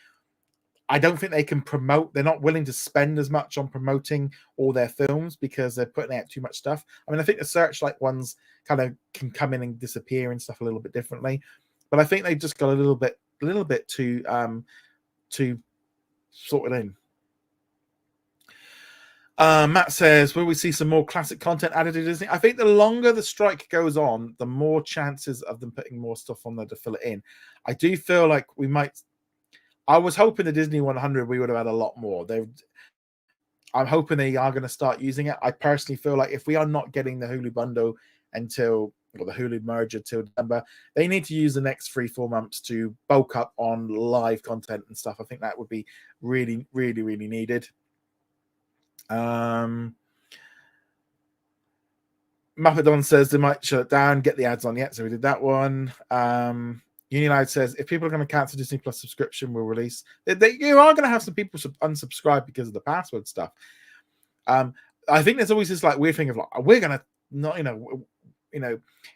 I don't think they can promote. They're not willing to spend as much on promoting all their films because they're putting out too much stuff. I mean, I think the Searchlight ones kind of can come in and disappear and stuff a little bit differently, but I think they've just got a little bit too sorted in. Matt says, will we see some more classic content added to Disney? I think the longer the strike goes on, the more chances of them putting more stuff on there to fill it in. I do feel like we might. I was hoping the Disney 100 we would have had a lot more. I'm hoping they are going to start using it. I personally feel like if we are not getting the Hulu bundle or the Hulu merger till December, they need to use the next 3-4 months to bulk up on live content and stuff. I think that would be really, really, really needed. Muppet Don says they might shut it down, get the ads on yet, so we did that one. Unionide says if people are going to cancel Disney Plus subscription, we'll release. You are going to have some people unsubscribe because of the password stuff. I think there's always this like weird thing of like we're going to not,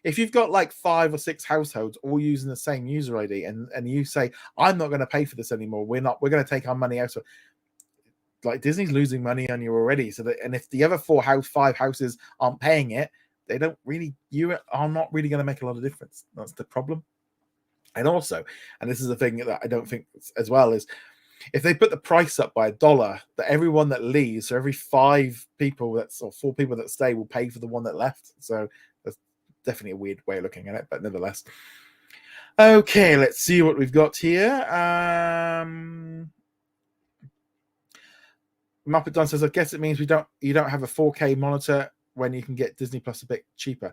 if you've got like 5 or 6 households all using the same user ID, and you say I'm not going to pay for this anymore, we're going to take our money out. So, like Disney's losing money on you already. So that, and if the other 5 houses aren't paying it, you are not really going to make a lot of difference. That's the problem. And also, and this is the thing that I don't think as well, is if they put the price up by $1, that everyone that leaves, so every 5 people or 4 people that stay will pay for the one that left. So that's definitely a weird way of looking at it, but nevertheless. Okay, let's see what we've got here. Muppet Don says, I guess it means you don't have a 4K monitor when you can get Disney Plus a bit cheaper.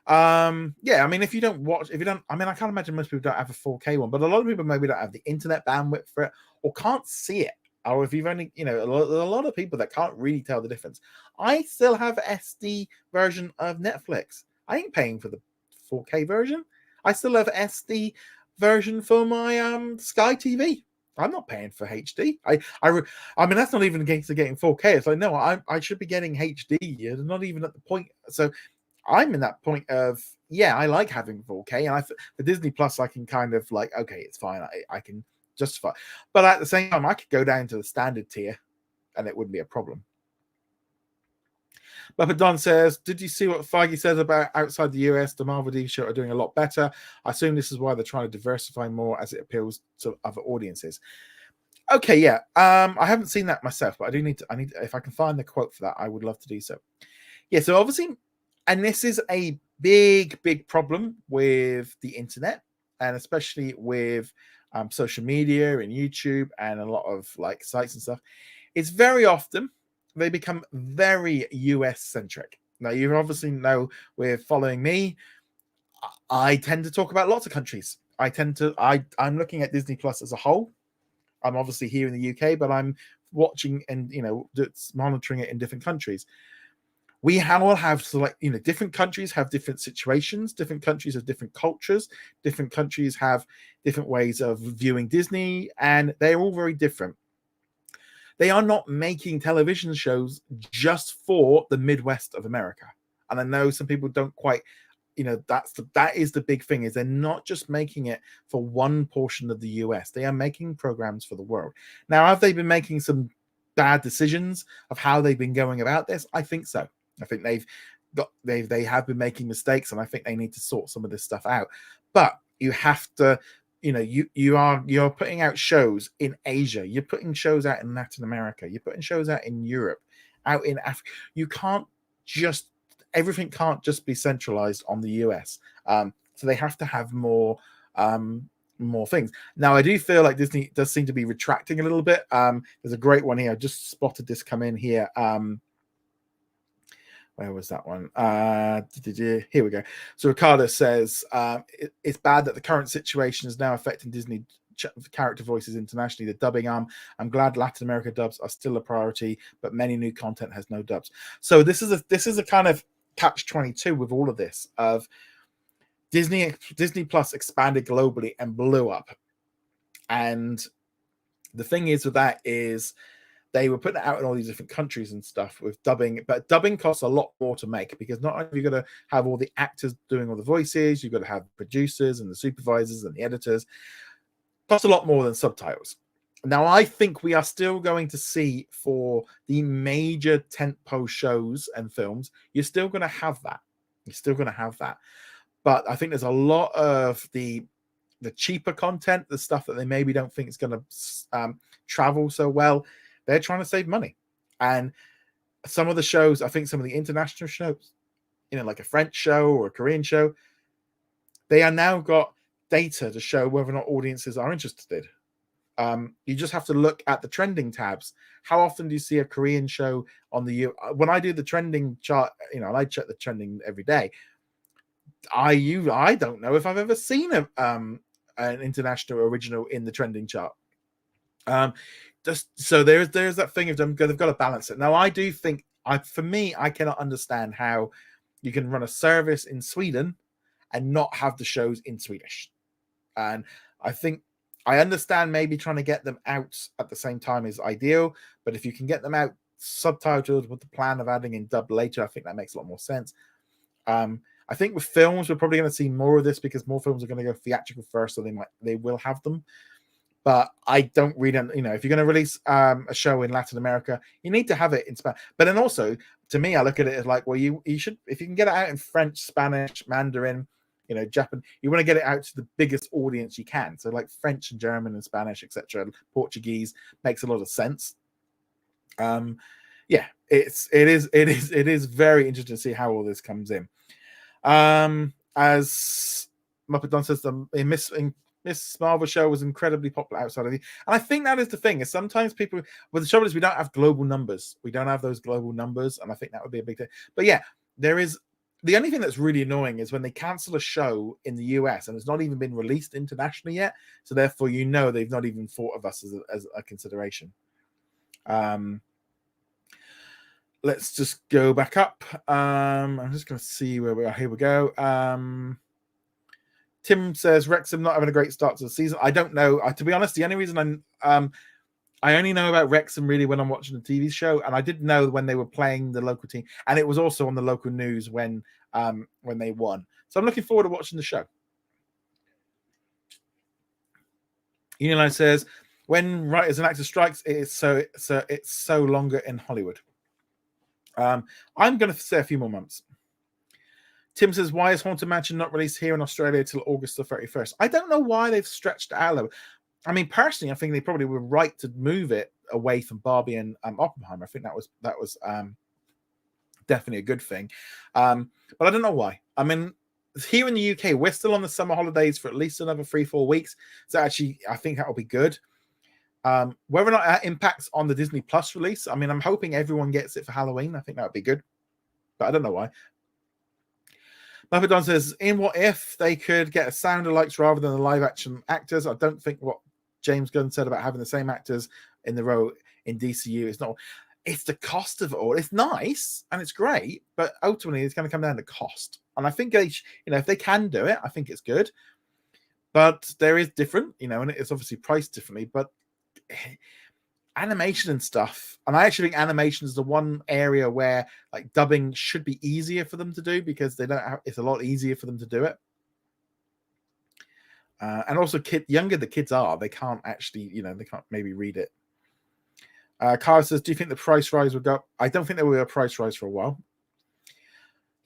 Yeah, I mean, I can't imagine most people don't have a 4K one, but a lot of people maybe don't have the internet bandwidth for it or can't see it. Or if you've only, a lot of people that can't really tell the difference. I still have SD version of Netflix. I ain't paying for the 4K version. I still have SD version for my Sky TV. I'm not paying for HD. I mean, that's not even against getting 4K. It's like, no, I should be getting HD. You're not even at the point. So I'm in that point of, yeah, I like having 4K. And for Disney Plus, I can kind of like, okay, it's fine. I can justify. But at the same time, I could go down to the standard tier and it wouldn't be a problem. Muppet Don says, did you see what Feige says about outside the US? The Marvel TV show are doing a lot better. I assume this is why they're trying to diversify more as it appeals to other audiences. Okay, yeah. I haven't seen that myself, but I need if I can find the quote for that, I would love to do so. Yeah, so obviously, and this is a big, big problem with the internet, and especially with social media and YouTube and a lot of like sites and stuff. It's very often they become very US centric. Now, you obviously know, with following me, I tend to talk about lots of countries. I'm looking at Disney Plus as a whole. I'm obviously here in the UK, but I'm watching and monitoring it in different countries. We all have different countries have different situations, different countries have different cultures, different countries have different ways of viewing Disney, and they're all very different. They are not making television shows just for the Midwest of America. And I know some people don't quite, that is the big thing, is they're not just making it for one portion of the US. They are making programs for the world. Now, have they been making some bad decisions of how they've been going about this? I think so. I think they have been making mistakes, and I think they need to sort some of this stuff out. But you have to, you're putting out shows in Asia, you're putting shows out in Latin America, you're putting shows out in Europe, out in Africa. Everything can't just be centralized on the US. So they have to have more things. Now, I do feel like Disney does seem to be retracting a little bit. There's a great one here. I just spotted this come in here. Where was that one? Here we go. So Ricardo says, it's bad that the current situation is now affecting Disney character voices internationally. The dubbing arm, I'm glad Latin America dubs are still a priority, but many new content has no dubs. So this is a kind of catch-22 with all of this, of Disney Plus expanded globally and blew up. And the thing is with that is they were putting it out in all these different countries and stuff with dubbing, but dubbing costs a lot more to make because not only have you got to have all the actors doing all the voices, you've got to have producers and the supervisors and the editors. It costs a lot more than subtitles. Now, I think we are still going to see for the major tentpole shows and films, you're still going to have that. You're still going to have that. But I think there's a lot of the cheaper content, the stuff that they maybe don't think is going to travel so well. They're trying to save money. And some of the shows, I think some of the international shows, like a French show or a Korean show, they are now got data to show whether or not audiences are interested. You just have to look at the trending tabs. How often do you see a Korean show on when I do the trending chart, and I check the trending every day. I don't know if I've ever seen an international original in the trending chart. So there's that thing of them. They've got to balance it. Now, I do think, for me, I cannot understand how you can run a service in Sweden and not have the shows in Swedish. And I think I understand maybe trying to get them out at the same time is ideal, but if you can get them out subtitled with the plan of adding in dub later, I think that makes a lot more sense. I think with films, we're probably going to see more of this because more films are going to go theatrical first, so they will have them. But I don't really, if you're going to release a show in Latin America, you need to have it in Spanish. But then also, to me, I look at it as like, well, you should, if you can get it out in French, Spanish, Mandarin, Japan, you want to get it out to the biggest audience you can. So like French and German and Spanish, etc. Portuguese makes a lot of sense. Yeah, it is very interesting to see how all this comes in. As Muppet Don says, the Miss Marvel show was incredibly popular outside of and I think that is the thing, is sometimes people, with the trouble is we don't have global numbers. We don't have those global numbers, and I think that would be a big thing. But yeah, the only thing that's really annoying is when they cancel a show in the US and it's not even been released internationally yet. So therefore, they've not even thought of us as a consideration. Let's just go back up. I'm just going to see where we are. Here we go. Tim says Wrexham not having a great start to the season. I don't know. To be honest, the only reason I only know about Wrexham really when I'm watching the TV show, and I did know when they were playing the local team, and it was also on the local news when they won. So I'm looking forward to watching the show. Uniline says when writers and actors strikes, it's so longer in Hollywood. I'm going to say a few more months. Tim says, why is Haunted Mansion not released here in Australia till August the 31st? I don't know why they've stretched it out a little. I mean, personally, I think they probably were right to move it away from Barbie and Oppenheimer. I think that was definitely a good thing. But I don't know why. I mean, here in the UK, we're still on the summer holidays for at least another 3-4 weeks. So actually, I think that will be good. Whether or not that impacts on the Disney Plus release, I mean, I'm hoping everyone gets it for Halloween. I think that would be good. But I don't know why. Muppet Don says, in What If they could get a sound alikes rather than the live action actors? I don't think what James Gunn said about having the same actors in the role in DCU is not. It's the cost of it all. It's nice and it's great, but ultimately it's going to come down to cost. And I think if they can do it, I think it's good. But there is different, and it's obviously priced differently. But animation and stuff, and I actually think animation is the one area where like dubbing should be easier for them to do because it's a lot easier for them to do it. And also, younger the kids are, they can't actually, they can't maybe read it. Kyle says, do you think the price rise will go up? I don't think there will be a price rise for a while.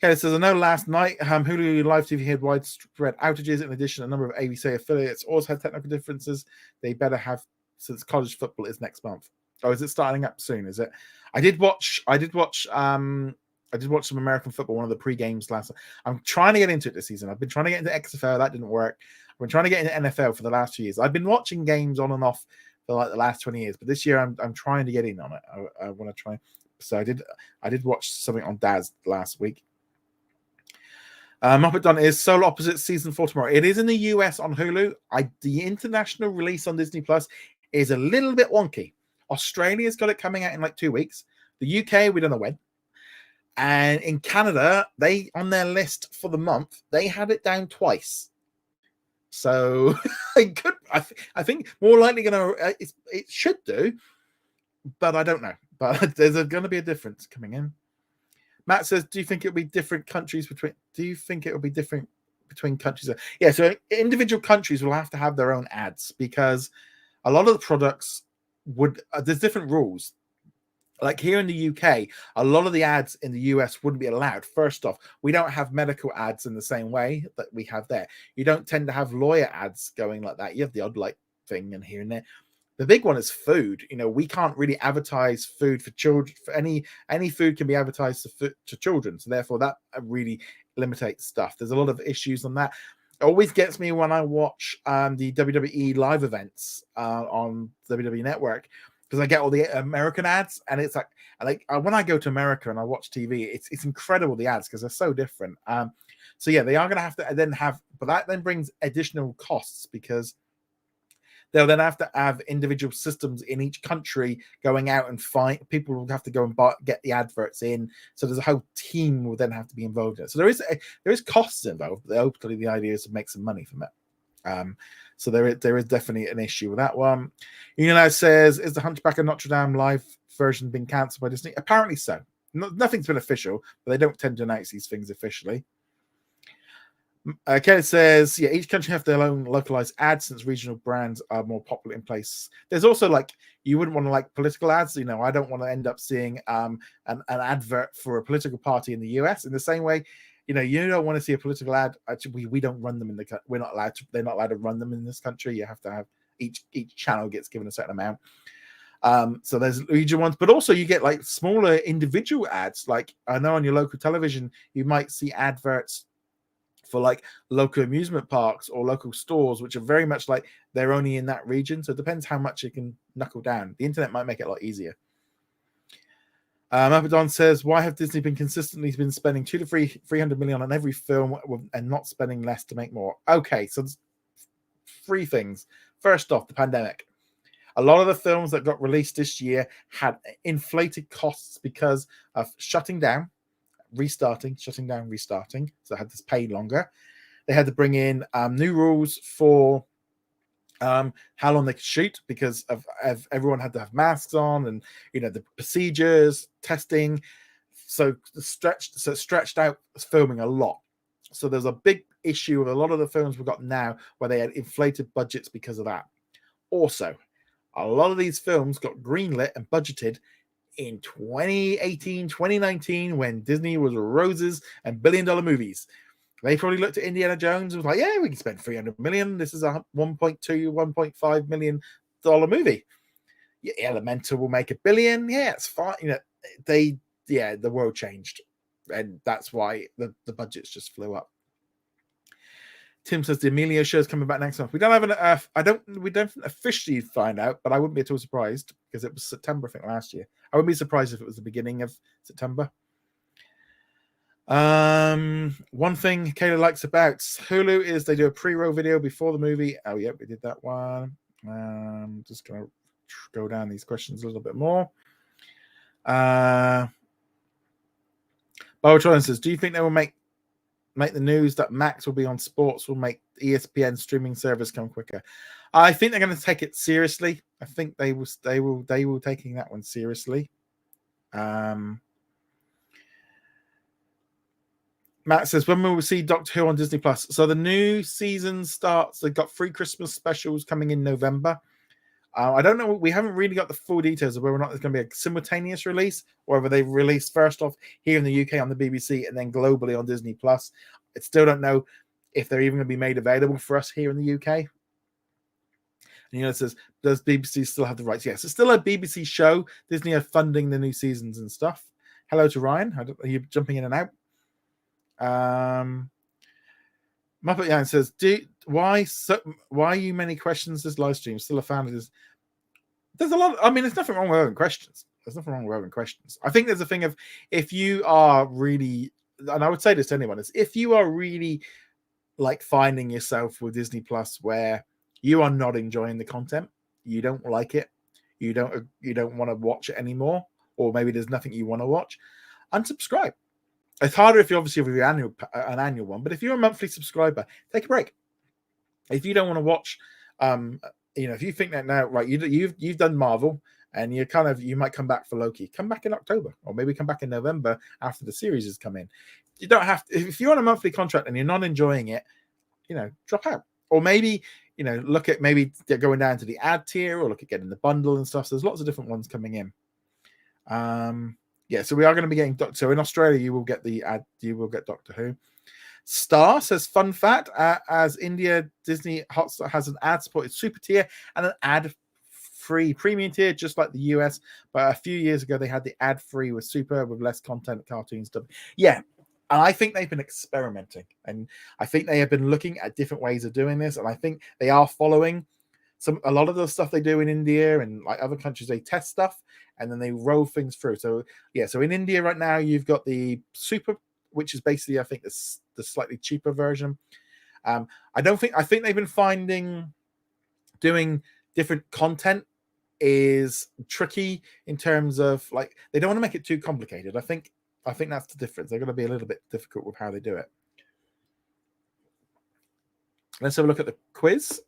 Okay, says, I know last night Hulu Live TV had widespread outages. In addition, a number of ABC affiliates also had technical differences. They better have, since college football is next month. Oh, is it starting up soon? Is it? I did watch some American football, one of the pre-games last night. I'm trying to get into it this season. I've been trying to get into XFL. That didn't work. I've been trying to get into NFL for the last 2 years. I've been watching games on and off for like the last 20 years, but this year I'm trying to get in on it. I want to try. So I did watch something on Daz last week. Muppet Don is Solar Opposite season 4 tomorrow. It is in the US on Hulu. The international release on Disney Plus is a little bit wonky. Australia's got it coming out in like 2 weeks. The UK, we don't know when. And in Canada, they on their list for the month, they had it down twice. So I think more likely it should do. but I don't know. But there's going to be a difference coming in. Matt says, do you think it'll be different countries between? Do you think it'll be different between countries? Yeah, so individual countries will have to have their own ads because a lot of the products would. There's different rules. Like here in the UK, a lot of the ads in the US wouldn't be allowed. First off, we don't have medical ads in the same way that we have there. You don't tend to have lawyer ads going like that. You have the odd like thing and here and there. The big one is food. You know, we can't really advertise food for children. For any food can be advertised to children, so therefore that really limits stuff. There's a lot of issues on that. It always gets me when I watch the WWE live events on WWE Network because I get all the American ads, and it's like when I go to America and I watch TV, it's incredible the ads because they're so different. So yeah, they are going to have to then have, but that then brings additional costs because they'll then have to have individual systems in each country going out and find people will have to go and get the adverts in. So there's a whole team will then have to be involved in it. So there is costs involved. But hopefully the idea is to make some money from it. So there is definitely an issue with that one. Says, is the Hunchback of Notre Dame live version being cancelled by Disney? Apparently so. Nothing's been official, but they don't tend to announce these things officially. Kenneth says, yeah, each country have their own localized ads since regional brands are more popular in place. There's also you wouldn't want to political ads. I don't want to end up seeing an advert for a political party in the US in the same way. You don't want to see a political ad. Actually, we don't run them in the. We're not allowed to. They're not allowed to run them in this country. You have to have each channel gets given a certain amount. So there's regional ones, but also you get smaller individual ads. Like I know on your local television, you might see adverts for local amusement parks or local stores, which are very much they're only in that region. So it depends how much you can knuckle down. The internet might make it a lot easier. Abaddon says, why have Disney consistently been spending 200 to 300 million on every film and not spending less to make more? Okay, so there's three things. First off, the pandemic. A lot of the films that got released this year had inflated costs because of shutting down, restarting. So they had to pay longer. They had to bring in new rules for how long they could shoot because of everyone had to have masks on and the procedures, testing. So stretched out filming a lot. So there's a big issue with a lot of the films we've got now where they had inflated budgets because of that. Also, a lot of these films got greenlit and budgeted in 2018, 2019, when Disney was roses and billion-dollar movies. They probably looked at Indiana Jones and was like, yeah, we can spend 300 million. This is a $1.5 million movie. Yeah, Elemental will make $1 billion. Yeah, it's fine. The world changed. And that's why the budgets just flew up. Tim says the Emilio show is coming back next month. We don't have we don't officially find out, but I wouldn't be at all surprised because it was September, I think, last year. I wouldn't be surprised if it was the beginning of September. One thing Kayla likes about Hulu is they do a pre-roll video before the movie. Oh, yeah, we did that one. Just gonna go down these questions a little bit more. Bowtron says, do you think they will make the news that Max will be on sports will make ESPN streaming service come quicker? I think they're going to take it seriously. I think they will taking that one seriously. Matt says, when will we see Doctor Who on Disney Plus? So the new season starts. They've got 3 Christmas specials coming in November. I don't know. We haven't really got the full details of whether or not there's going to be a simultaneous release or whether they've released first off here in the UK on the BBC and then globally on Disney Plus. I still don't know if they're even going to be made available for us here in the UK. And it says, does BBC still have the rights? Yes, it's still a BBC show. Disney are funding the new seasons and stuff. Hello to Ryan. Are you jumping in and out? Muppet Yan says, why you many questions this live stream? Still a fan of this. There's a lot. There's nothing wrong with having questions. I think there's a thing of if you are really, and I would say this to anyone, is if you are really finding yourself with Disney Plus where you are not enjoying the content, you don't like it, you don't want to watch it anymore, or maybe there's nothing you want to watch, unsubscribe. It's harder if you obviously have an annual one, but if you're a monthly subscriber, take a break. If you don't want to watch, if you think that now, right, you've done Marvel and you might come back for Loki. Come back in October, or maybe come back in November after the series has come in. You don't have to, if you're on a monthly contract and you're not enjoying it, drop out. Or maybe, look at maybe going down to the ad tier, or look at getting the bundle and stuff. So there's lots of different ones coming in. So we are going to be getting, so in Australia, you will get Doctor Who. Star says, fun fact, as India, Disney Hotstar has an ad-supported super tier and an ad-free premium tier, just like the US. But a few years ago, they had the ad-free with super, with less content, cartoons, stuff. Yeah, and I think they've been experimenting. And I think they have been looking at different ways of doing this. And I think they are following a lot of the stuff they do in India and like other countries. They test stuff and then they roll things through. So, so in India right now, you've got the super, which is basically, I think, the slightly cheaper version. I think they've been finding doing different content is tricky in terms of, like, they don't want to make it too complicated. I think that's the difference. They're going to be a little bit difficult with how they do it. Let's have a look at the quiz.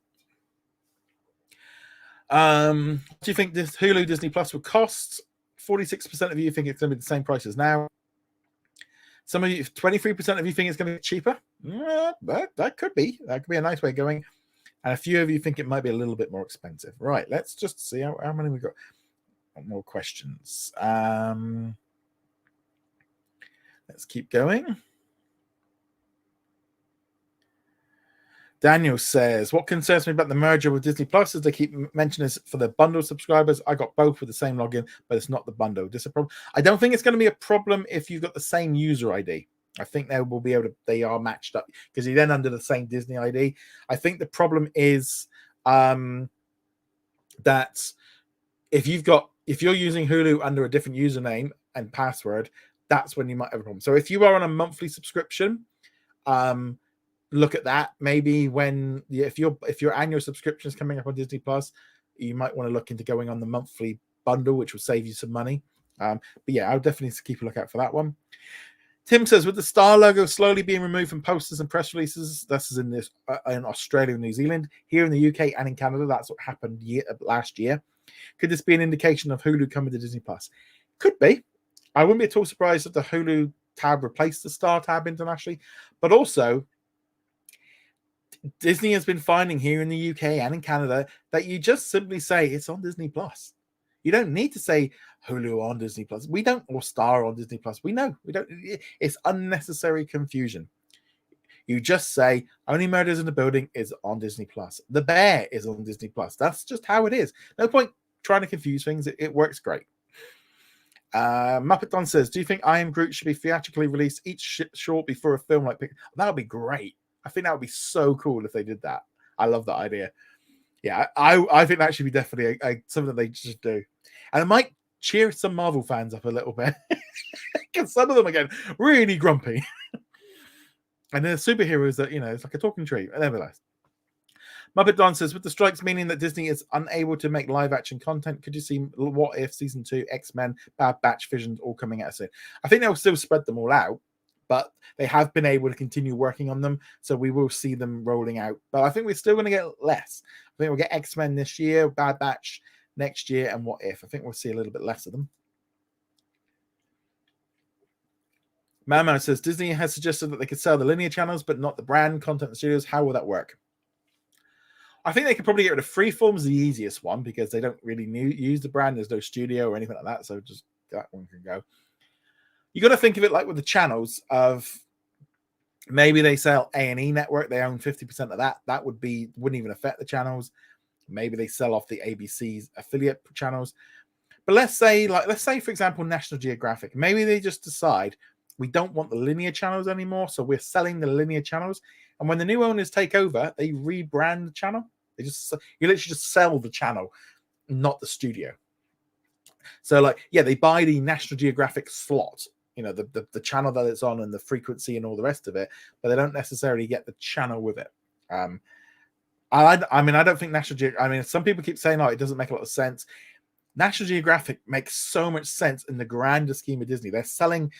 Do you think this Hulu Disney Plus will cost? 46% of you think it's going to be the same price as now. Some of you, 23% of you think it's going to be cheaper. That could be a nice way of going. And a few of you think it might be a little bit more expensive. Right, let's just see how many we got. More questions. Let's keep going. Daniel says, what concerns me about the merger with Disney Plus is they keep mentioning this for the bundle subscribers. I got both with the same login, but it's not the bundle. This is a problem. I don't think it's going to be a problem if you've got the same user ID. I think they will be able to, they are matched up because you're then under the same Disney ID. I think the problem is that if you're using Hulu under a different username and password, that's when you might have a problem. So if you are on a monthly subscription, look at that. Maybe if your annual subscription is coming up on Disney Plus, you might want to look into going on the monthly bundle, which will save you some money. But yeah, I'll definitely keep a lookout for that one. Tim says, with the star logo slowly being removed from posters and press releases, this is in Australia and New Zealand, here in the UK and in Canada, that's what happened last year. Could this be an indication of Hulu coming to Disney Plus? Could be. I wouldn't be at all surprised if the Hulu tab replaced the star tab internationally, but also Disney has been finding here in the UK and in Canada that you just simply say it's on Disney Plus. You don't need to say Hulu on Disney Plus. We don't, or Star on Disney Plus. We know we don't. It's unnecessary confusion. You just say Only Murders in the Building is on Disney Plus. The Bear is on Disney Plus. That's just how it is. No point trying to confuse things. It works great. Muppet Don says, do you think I Am Groot should be theatrically released each short before a film like Pixar? That would be great. I think that would be so cool if they did that. I love that idea. Yeah, I think that should be definitely something that they should do. And it might cheer some Marvel fans up a little bit. Because some of them are getting really grumpy. And then the superheroes that, it's like a talking tree. Nevertheless. Muppet Don says, with the strikes meaning that Disney is unable to make live action content, could you see What If, Season 2, X-Men, Bad Batch, Visions all coming out soon? I think they'll still spread them all out, but they have been able to continue working on them, so we will see them rolling out. But I think we're still going to get less. I think we'll get X-Men this year, Bad Batch next year, and What If. I think we'll see a little bit less of them. Mamo says, Disney has suggested that they could sell the linear channels, but not the brand content and studios. How will that work? I think they could probably get rid of Freeform, the easiest one, because they don't really use the brand. There's no studio or anything like that, so just that one can go. You got to think of it like with the channels of maybe they sell A&E Network. They own 50% of that. That wouldn't even affect the channels. Maybe they sell off the ABC's affiliate channels. But let's say, for example, National Geographic. Maybe they just decide we don't want the linear channels anymore, so we're selling the linear channels. And when the new owners take over, they rebrand the channel. You literally just sell the channel, not the studio. So, they buy the National Geographic slot, the channel that it's on and the frequency and all the rest of it, but they don't necessarily get the channel with it. I don't think National Geographic, some people keep saying, it doesn't make a lot of sense. National Geographic makes so much sense in the grander scheme of Disney. They're selling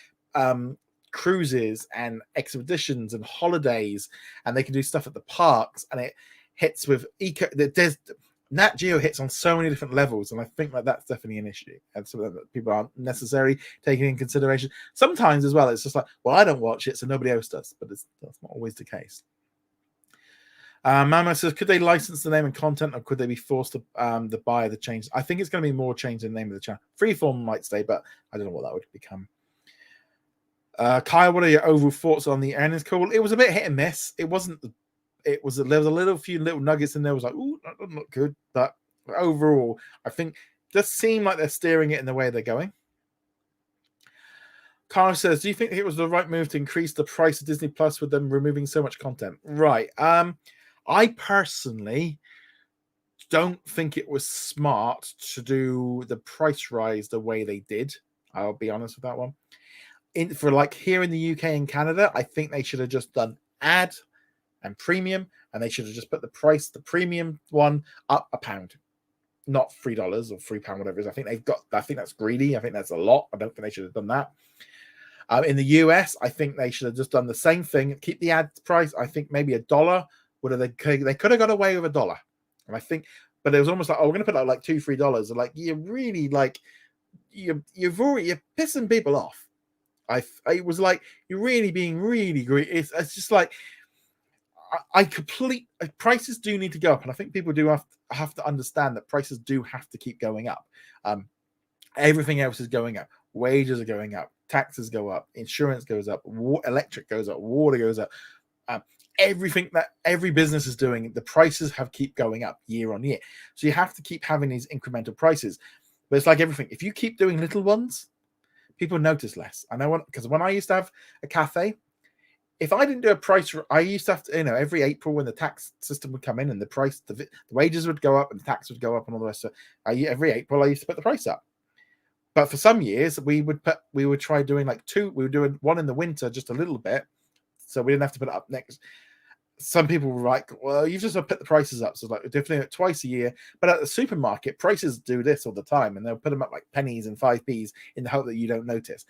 cruises and expeditions and holidays, and they can do stuff at the parks, and it hits with Nat Geo hits on so many different levels, and I think that that's definitely an issue and something that people aren't necessarily taking in consideration. Sometimes as well, it's just like, well, I don't watch it, so nobody else does, but that's not always the case. Mama says, could they license the name and content, or could they be forced to the buyer to change? I think it's going to be more change in the name of the channel. Freeform might stay, but I don't know what that would become. Kyle, what are your overall thoughts on the earnings call? It was a bit hit and miss. It wasn't. There was a few little nuggets in there. I was like, ooh, that doesn't look good. But overall, I think it does seem like they're steering it in the way they're going. Kyle says, do you think it was the right move to increase the price of Disney Plus with them removing so much content? Right. I personally don't think it was smart to do the price rise the way they did. I'll be honest with that one. For like here in the UK and Canada, I think they should have just done ad and premium, and they should have just put the price, the premium one, up £1, not $3 or £3, whatever it is. I think that's greedy. I think that's a lot. I don't think they should have done that. In the US, I think they should have just done the same thing. Keep the ad price. I think maybe $1 would have. They could have got away with $1, and I think, but it was almost like, oh, we're going to put out like $2-3. Like you're really like you're pissing people off. It was like you're really being really greedy. It's just like prices do need to go up, and I think people do have to understand that prices do have to keep going up. Everything else is going up. Wages are going up. Taxes go up. Insurance goes up. Electric goes up. Water goes up. Everything that every business is doing, the prices keep going up year on year. So you have to keep having these incremental prices. But it's like everything. If you keep doing little ones, people notice less. I know because when I used to have a cafe, if I didn't do a price, I used to have to, every April when the tax system would come in and the wages would go up and the tax would go up and all the rest. So every April I used to put the price up. But for some years we would try doing like two. We were doing one in the winter, just a little bit, so we didn't have to put it up next. Some people were like, well, you've just put the prices up. So like definitely twice a year. But at the supermarket, prices do this all the time, and they'll put them up like pennies and 5p's in the hope that you don't notice.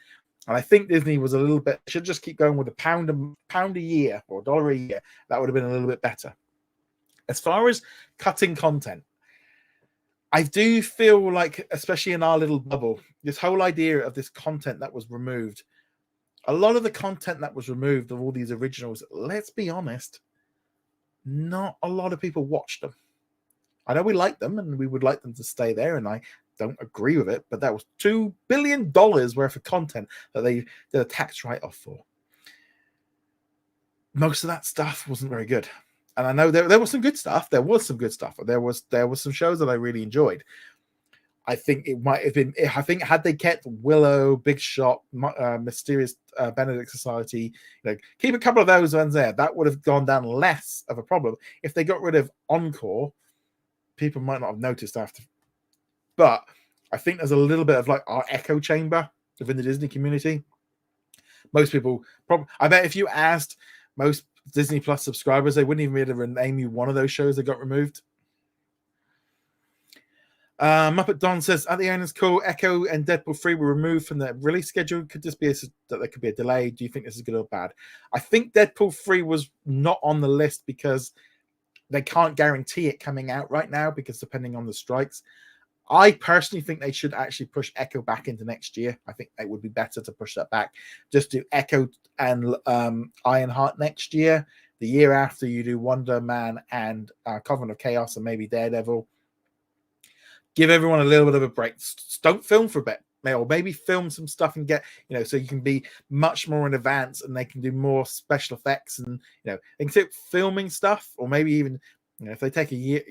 And I think Disney was a little bit, should just keep going with £1 a year or $1 a year. That would have been a little bit better. As far as cutting content, I do feel like, especially in our little bubble, this whole idea of this content that was removed, a lot of the content that was removed of all these originals, let's be honest, not a lot of people watched them. I know we like them and we would like them to stay there, and I don't agree with it, but that was $2 billion worth of content that they did a tax write-off for. Most of that stuff wasn't very good. And I know there was some good stuff. There was some good stuff. There was some shows that I really enjoyed. I think it might have been. I think had they kept Willow, Big Shot, Mysterious Benedict Society, keep a couple of those ones there, that would have gone down less of a problem. If they got rid of Encore, people might not have noticed after. But I think there's a little bit of like our echo chamber within the Disney community. Most people, I bet if you asked most Disney Plus subscribers, they wouldn't even be able to name you one of those shows that got removed. Muppet Don says, at the earnings call, Echo and Deadpool 3 were removed from the release schedule. Could this be that there could be a delay? Do you think this is good or bad? I think Deadpool 3 was not on the list because they can't guarantee it coming out right now, because depending on the strikes. I personally think they should actually push Echo back into next year. I think it would be better to push that back. Just do Echo and Ironheart next year. The year after, you do Wonder Man and Covenant of Chaos and maybe Daredevil. Give everyone a little bit of a break. Don't film for a bit. Or maybe film some stuff and get, so you can be much more in advance and they can do more special effects and, they can keep filming stuff, or maybe even, if they take a year,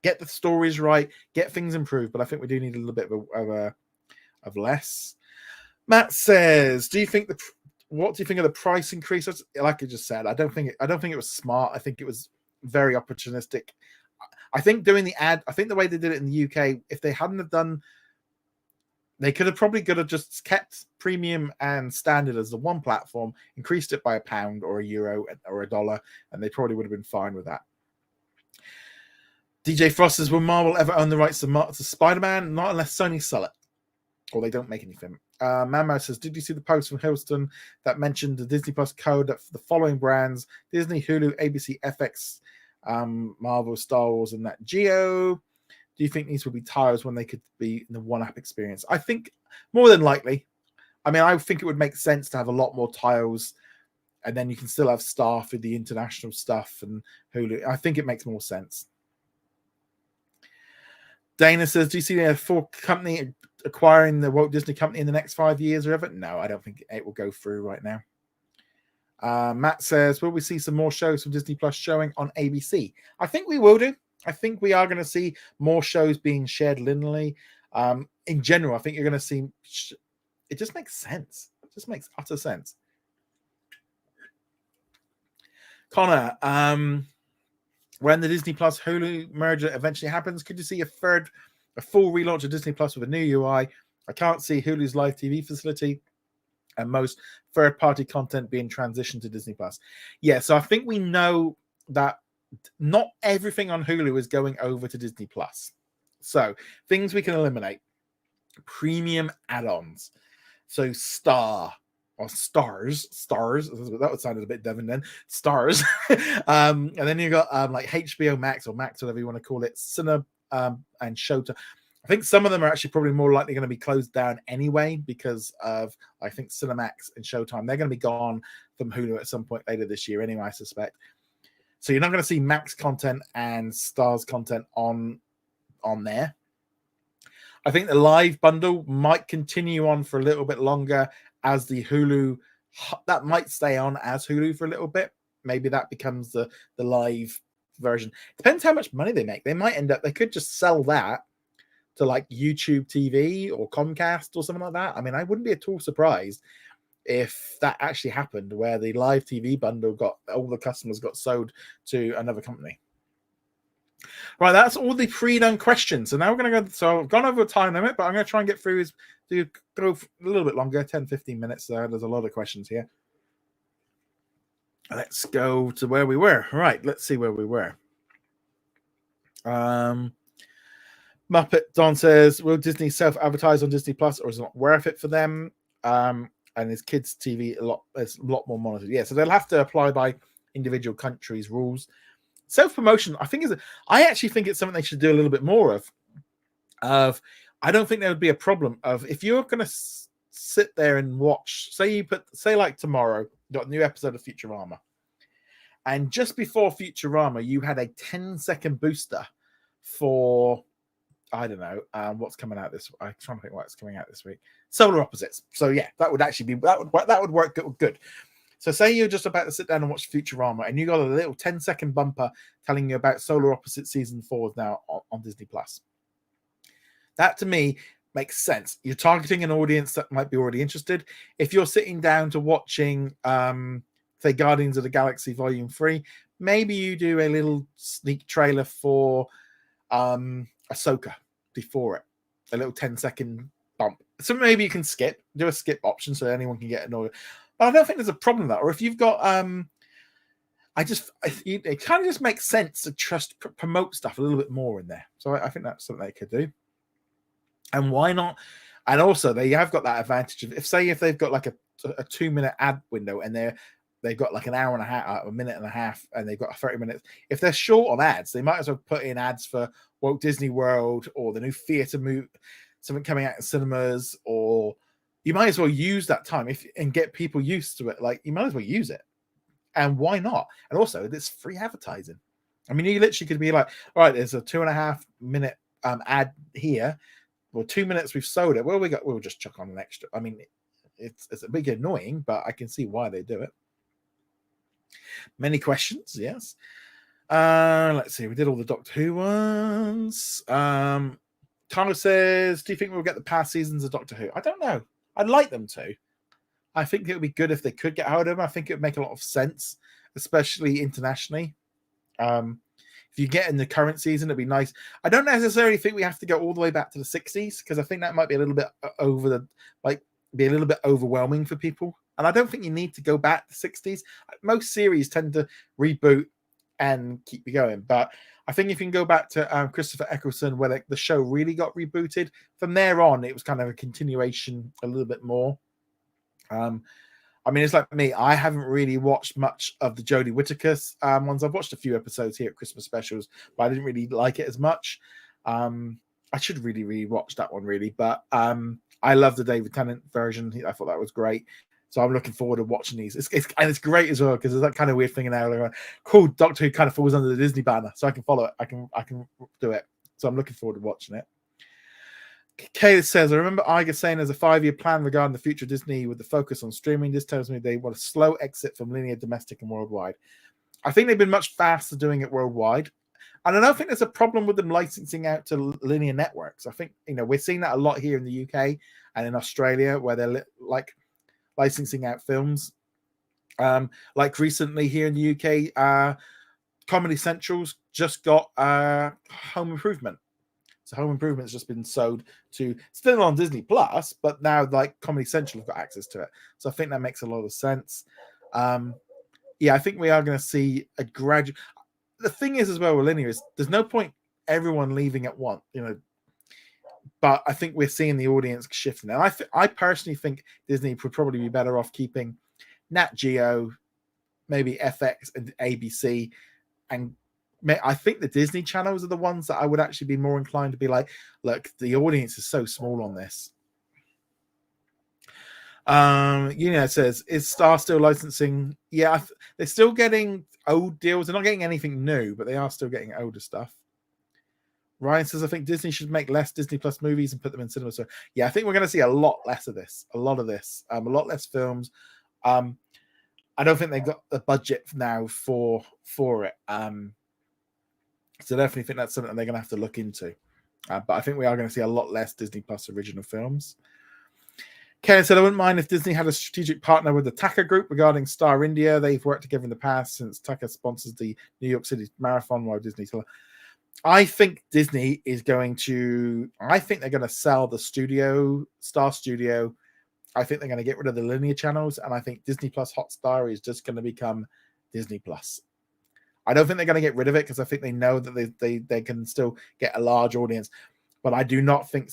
get the stories right, get things improved. But I think we do need a little bit of less. Matt says, what do you think of the price increase? Like I just said, I don't think it was smart. I think it was very opportunistic. I think doing the ad, I think the way they did it in the UK, if they hadn't have done, they could have just kept premium and standard as the one platform, increased it by £1 or €1 or $1, and they probably would have been fine with that. DJ Frost says, will Marvel ever own the rights to Spider-Man? Not unless Sony sell it, or they don't make anything. Mamo says, did you see the post from Hilston that mentioned the Disney Plus code for the following brands: Disney, Hulu, ABC, FX, Marvel, Star Wars, and Nat Geo. Do you think these would be tiles when they could be in the one app experience? I think more than likely. I mean, I think it would make sense to have a lot more tiles, and then you can still have Star for the international stuff and Hulu. I think it makes more sense. Dana says, do you see a full company acquiring the Walt Disney Company in the next 5 years or ever? No, I don't think it will go through right now. Matt says, will we see some more shows from Disney Plus showing on ABC? I think we will do. I think we are going to see more shows being shared linearly. In general, I think you're going to see... It just makes sense. It just makes utter sense. Connor, when the Disney Plus Hulu merger eventually happens, could you see a full relaunch of Disney Plus with a new UI? I can't see Hulu's live TV facility and most third-party content being transitioned to Disney Plus. Yeah, so I think we know that not everything on Hulu is going over to Disney Plus. So things we can eliminate: premium add-ons. So stars. That would sound a bit Devon then. Stars. And then you got like HBO Max or Max, whatever you want to call it, Cine and Showtime. I think some of them are actually probably more likely going to be closed down anyway because of, I think, Cinemax and Showtime. They're going to be gone from Hulu at some point later this year anyway, I suspect. So you're not going to see Max content and Stars content on there. I think the live bundle might continue on for a little bit longer as the Hulu. That might stay on as Hulu for a little bit. Maybe that becomes the live version. Depends how much money they make. They might end up, they could just sell that to like YouTube TV or Comcast or something like that. I mean, I wouldn't be at all surprised if that actually happened, where the live TV bundle got all the customers got sold to another company. Right, that's all the pre-done questions. So now we're going to go. So I've gone over a time limit, but I'm going to try and get through go a little bit longer, 10-15 minutes. There's a lot of questions here. Let's go to where we were. Right, let's see where we were. Muppet Don says, will Disney self-advertise on Disney Plus, or is it not worth it for them? And is kids TV is a lot more monitored? Yeah, so they'll have to apply by individual countries' rules. Self-promotion, I actually think it's something they should do a little bit more of. I don't think there would be a problem of if you're going to sit there and watch, say like tomorrow, you got a new episode of Futurama, and just before Futurama, you had a 10-second booster for, I don't know, what's coming out this. I'm trying to think what's coming out this week. Solar Opposites. So yeah, that would actually be that would work good. So say you're just about to sit down and watch Futurama, and you got a little 10-second bumper telling you about Solar Opposites season 4 now on Disney Plus. That to me makes sense. You're targeting an audience that might be already interested. If you're sitting down to watching, say, Guardians of the Galaxy Volume 3, maybe you do a little sneak trailer for Ahsoka before it, a little 10-second bump. So maybe you can do a skip option so anyone can get annoyed. But I don't think there's a problem with that. Or if you've got, it kind of just makes sense to promote stuff a little bit more in there. So I think that's something they could do. And why not? And also they have got that advantage of if they've got like a 2-minute ad window and they've got like an hour and a half, a minute and a half, and they've got 30 minutes. If they're short on ads, they might as well put in ads for Walt Disney World or the new theater movie, something coming out in cinemas, or you might as well use that time and get people used to it. Like, you might as well use it. And why not? And also, it's free advertising. I mean, you literally could be like, all right, there's a 2.5-minute ad here. Well, 2 minutes we've sold it. Well, we'll just chuck on an extra. I mean, it's a bit annoying, but I can see why they do it. Many questions, yes. Let's see. We did all the Doctor Who ones. Carlo says, do you think we'll get the past seasons of Doctor Who? I don't know. I'd like them to. I think it would be good if they could get hold of them. I think it would make a lot of sense, especially internationally. If you get in the current season, it'd be nice. I don't necessarily think we have to go all the way back to the 60s, because I think that might be a little bit be a little bit overwhelming for people. And I don't think you need to go back to 60s. Most series tend to reboot and keep you going. But I think if you can go back to Christopher Eccleston, where the show really got rebooted, from there on, it was kind of a continuation a little bit more. I mean, it's like me. I haven't really watched much of the Jodie Whittaker ones. I've watched a few episodes here at Christmas specials, but I didn't really like it as much. I should really watch that one, really. But I love the David Tennant version. I thought that was great. So I'm looking forward to watching these. It's great as well because there's that kind of weird thing now. Like, cool, Doctor Who kind of falls under the Disney banner, so I can follow it. I can do it. So I'm looking forward to watching it. Kay says, I remember Iger saying there's a 5-year plan regarding the future of Disney with the focus on streaming. This tells me they want a slow exit from linear, domestic, and worldwide. I think they've been much faster doing it worldwide. And I don't think there's a problem with them licensing out to linear networks. I think, we're seeing that a lot here in the UK and in Australia where they're like licensing out films. Like recently here in the UK, Comedy Central's just got Home Improvement. So Home Improvement's just been sold to, still on Disney Plus, but now like Comedy Central have got access to it. So I think that makes a lot of sense. I think we are going to see a gradual. The thing is as well with linear is there's no point everyone leaving at once, but I think we're seeing the audience shifting. And I personally think Disney would probably be better off keeping Nat Geo, maybe FX and ABC, and I think the Disney channels are the ones that I would actually be more inclined to be like, look, the audience is so small on this. It says, is Star still licensing? Yeah, they're still getting old deals. They're not getting anything new, but they are still getting older stuff. Ryan says, I think Disney should make less Disney Plus movies and put them in cinema. So yeah, I think we're going to see a lot less of this, a lot less films. I don't think they've got the budget now for it. So I definitely think that's something they're going to have to look into. But I think we are going to see a lot less Disney Plus original films. Ken said, I wouldn't mind if Disney had a strategic partner with the Taka Group regarding Star India. They've worked together in the past since Taka sponsors the New York City Marathon while Disney. I think Disney is going to, I think they're going to sell the studio, Star Studio. I think they're going to get rid of the linear channels. And I think Disney Plus Hotstar is just going to become Disney Plus. I don't think they're going to get rid of it because I think they know that they can still get a large audience. But I do not think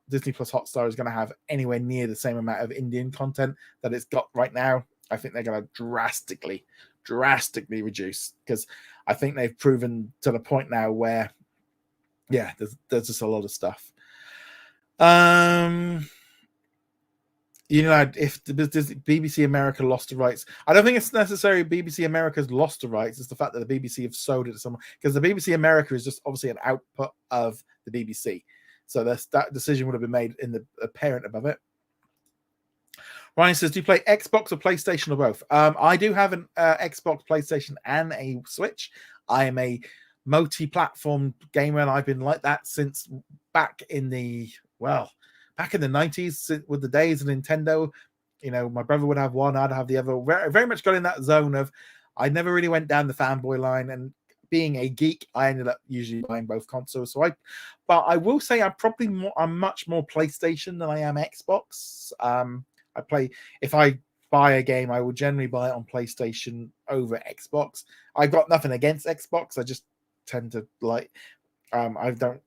Disney Plus Hotstar is going to have anywhere near the same amount of Indian content that it's got right now. I think they're going to drastically reduce because I think they've proven to the point now where, yeah, there's just a lot of stuff. If the BBC America lost the rights, I don't think it's necessarily BBC America's lost the rights. It's the fact that the BBC have sold it to someone, because the BBC America is just obviously an output of the BBC. So that decision would have been made in the parent above it. Ryan says, do you play Xbox or PlayStation or both? I do have an Xbox, PlayStation, and a Switch. I am a multi-platform gamer, and I've been like that since back in the 90s with the days of Nintendo. My brother would have one, I'd have the other. Very, very much got in that zone of, I never really went down the fanboy line, and being a geek, I ended up usually buying both consoles. But I will say I'm much more PlayStation than I am Xbox. If I buy a game, I will generally buy it on PlayStation over Xbox. I've got nothing against Xbox. I just tend to like, I don't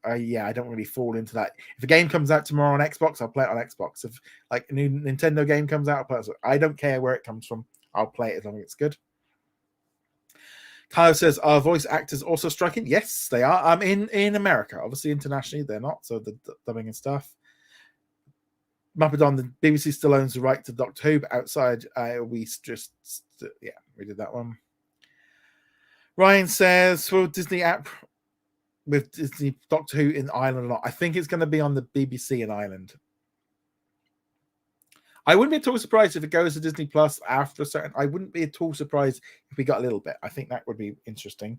really fall into that. If a game comes out tomorrow on Xbox, I'll play it on Xbox. If like a new Nintendo game comes out, I'll play it. I don't care where it comes from. I'll play it as long as it's good. Kyle says, are voice actors also striking? Yes, they are. In America. Obviously, internationally, they're not. So the dubbing and stuff. Mappadon, the BBC still owns the right to Doctor Who, but outside, we did that one. Ryan says, will Disney app with Disney Doctor Who in Ireland or not? I think it's going to be on the BBC in Ireland. I wouldn't be at all surprised if it goes to Disney Plus after a certain. I wouldn't be at all surprised if we got a little bit. I think that would be interesting.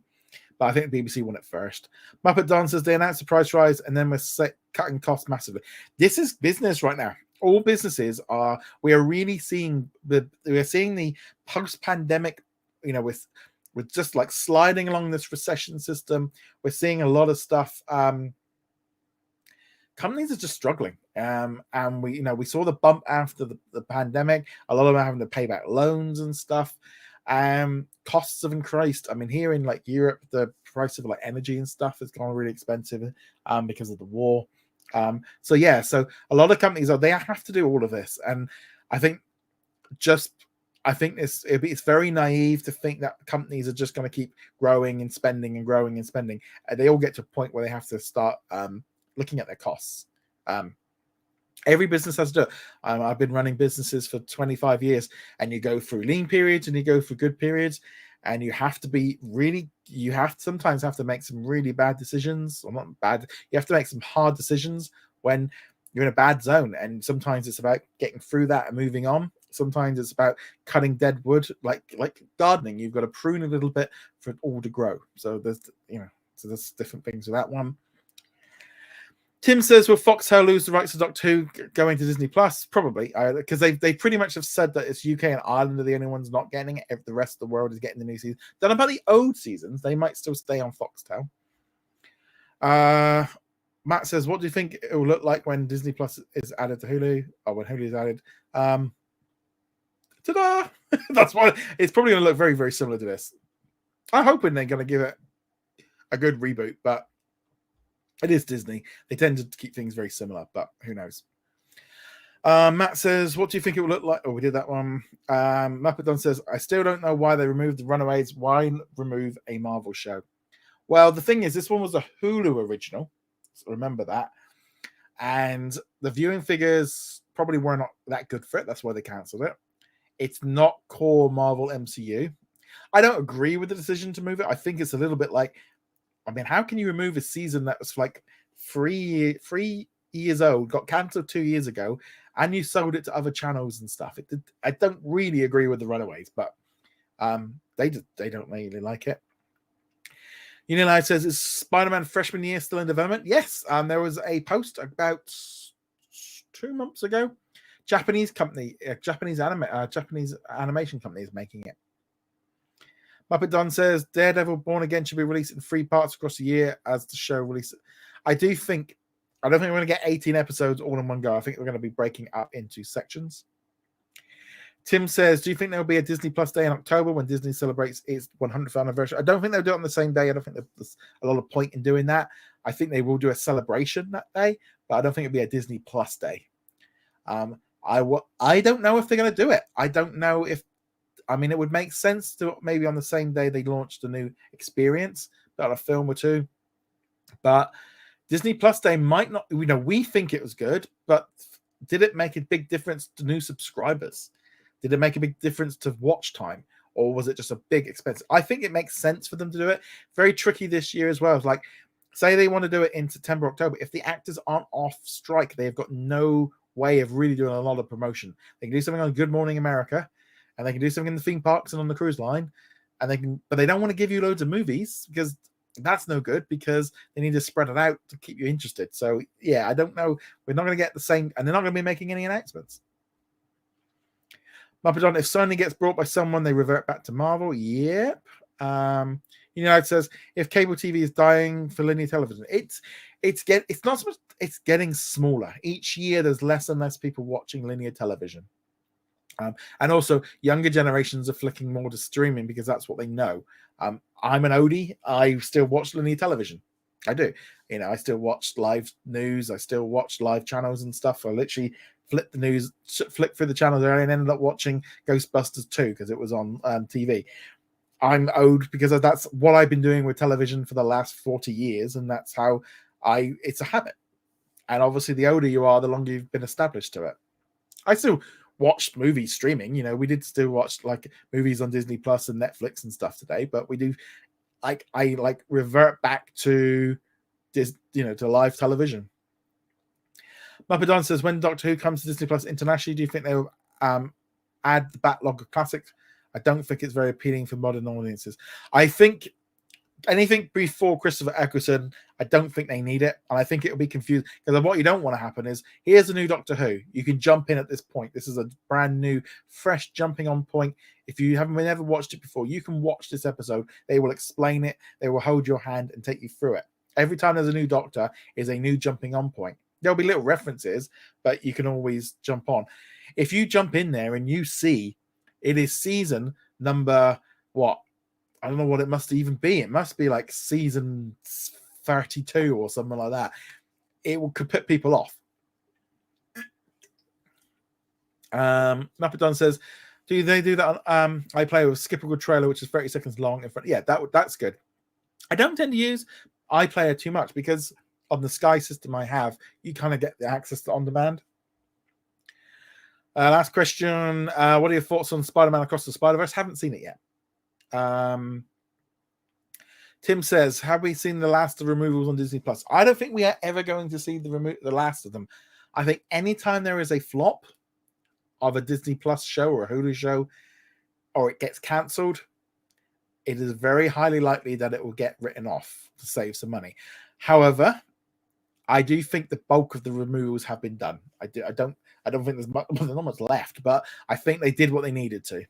But I think the BBC won it first. Muppet Don says they announced the price rise and then we're cutting costs massively. This is business right now. All businesses are. We are really seeing the post-pandemic. With just like sliding along this recession system, we're seeing a lot of stuff. Companies are just struggling. And we saw the bump after the pandemic. A lot of them are having to pay back loans and stuff. Costs have increased. I mean, here in like Europe, the price of like energy and stuff has gone really expensive because of the war. So a lot of companies they have to do all of this. And I think I think it's very naive to think that companies are just going to keep growing and spending and growing and spending. They all get to a point where they have to start looking at their costs. Every business has to do it. I've been running businesses for 25 years, and you go through lean periods and you go through good periods, and you have to be really, sometimes have to make some really bad decisions, or not bad, you have to make some hard decisions when you're in a bad zone. And sometimes it's about getting through that and moving on. Sometimes it's about cutting dead wood, like gardening. You've got to prune a little bit for it all to grow. So there's different things with that one. Tim says, will Foxtel lose the rights to Doctor Who going to Disney Plus? Probably, because they pretty much have said that it's UK and Ireland are the only ones not getting it. If the rest of the world is getting the new season, don't know about the old seasons. They might still stay on Foxtel. Matt says, what do you think it will look like when Disney Plus is added to Hulu, or when Hulu is added? Ta-da! That's why it's probably going to look very, very similar to this. I'm hoping they're going to give it a good reboot, but it is Disney. They tend to keep things very similar, but who knows? Matt says, what do you think it will look like? Oh, we did that one. Muppet says, I still don't know why they removed the Runaways. Why remove a Marvel show? Well, the thing is, this one was a Hulu original. So remember that. And the viewing figures probably were not that good for it. That's why they cancelled it. It's not core Marvel MCU. I don't agree with the decision to move it. I think it's a little bit like, I mean, how can you remove a season that was like 3 years old, got cancelled 2 years ago, and you sold it to other channels and stuff? I don't really agree with the Runaways, but they don't really like it. Unilide says, is Spider-Man freshman year still in development? Yes. There was a post about 2 months ago. Japanese animation company is making it. Muppet Don says Daredevil Born Again should be released in 3 parts across the year as the show releases. I don't think we're going to get 18 episodes all in one go. I think we're going to be breaking up into sections. Tim says, do you think there will be a Disney Plus Day in October when Disney celebrates its 100th anniversary? I don't think they'll do it on the same day. I don't think there's a lot of point in doing that. I think they will do a celebration that day, but I don't think it'll be a Disney Plus Day. I don't know if they're going to do it. I don't know if, I mean, it would make sense to maybe on the same day they launched a new experience, about a film or two. But Disney Plus Day might not, we think it was good, but did it make a big difference to new subscribers? Did it make a big difference to watch time? Or was it just a big expense? I think it makes sense for them to do it. Very tricky this year as well. It's like, say they want to do it in September, October. If the actors aren't off strike, they've got no way of really doing a lot of promotion. They can do something on Good Morning America, and they can do something in the theme parks and on the cruise line, and but they don't want to give you loads of movies because that's no good, because they need to spread it out to keep you interested. So yeah, I don't know. We're not going to get the same, and they're not going to be making any announcements. Muppet, if Sony gets bought by someone, they revert back to Marvel. Yep. It says, if cable TV is dying for linear television, it's not so much, it's getting smaller. Each year there's less and less people watching linear television. And also younger generations are flicking more to streaming because that's what they know. I'm an oldie. I still watch linear television. I do. I still watch live news. I still watch live channels and stuff. I literally flick through the channels there and ended up watching Ghostbusters 2 because it was on TV. I'm old because that's what I've been doing with television for the last 40 years, and that's how it's a habit. And obviously the older you are, the longer you've been established to it. I still watch movies streaming. We did still watch like movies on Disney Plus and Netflix and stuff today, but we do I revert back to to live television. Muppet says, when Doctor Who comes to Disney Plus internationally, do you think they will add the backlog of classics? I don't think it's very appealing for modern audiences. I think anything before Christopher Eccleston, I don't think they need it. And I think it'll be confused, because what you don't want to happen is, here's a new Doctor Who. You can jump in at this point. This is a brand new, fresh jumping on point. If you haven't ever watched it before, you can watch this episode. They will explain it. They will hold your hand and take you through it. Every time there's a new Doctor is a new jumping on point. There'll be little references, but you can always jump on. If you jump in there and you see it is season number, what? I don't know what it must even be. It must be like season 32 or something like that. Could put people off. Napadon says, Do they do that on I play with skippable trailer, which is 30 seconds long in front? Yeah, that's good. I don't tend to use iPlayer too much because on the Sky system I have, you kind of get the access to on demand. Last question. What are your thoughts on Spider-Man Across the Spider-Verse? Haven't seen it yet. Tim says, have we seen the last of the removals on Disney Plus? I don't think we are ever going to see the last of them. I think anytime there is a flop of a Disney Plus show or a Hulu show, or it gets cancelled, it is very highly likely that it will get written off to save some money. However, I do think the bulk of the removals have been done. I don't think there's not much left, but I think they did what they needed to.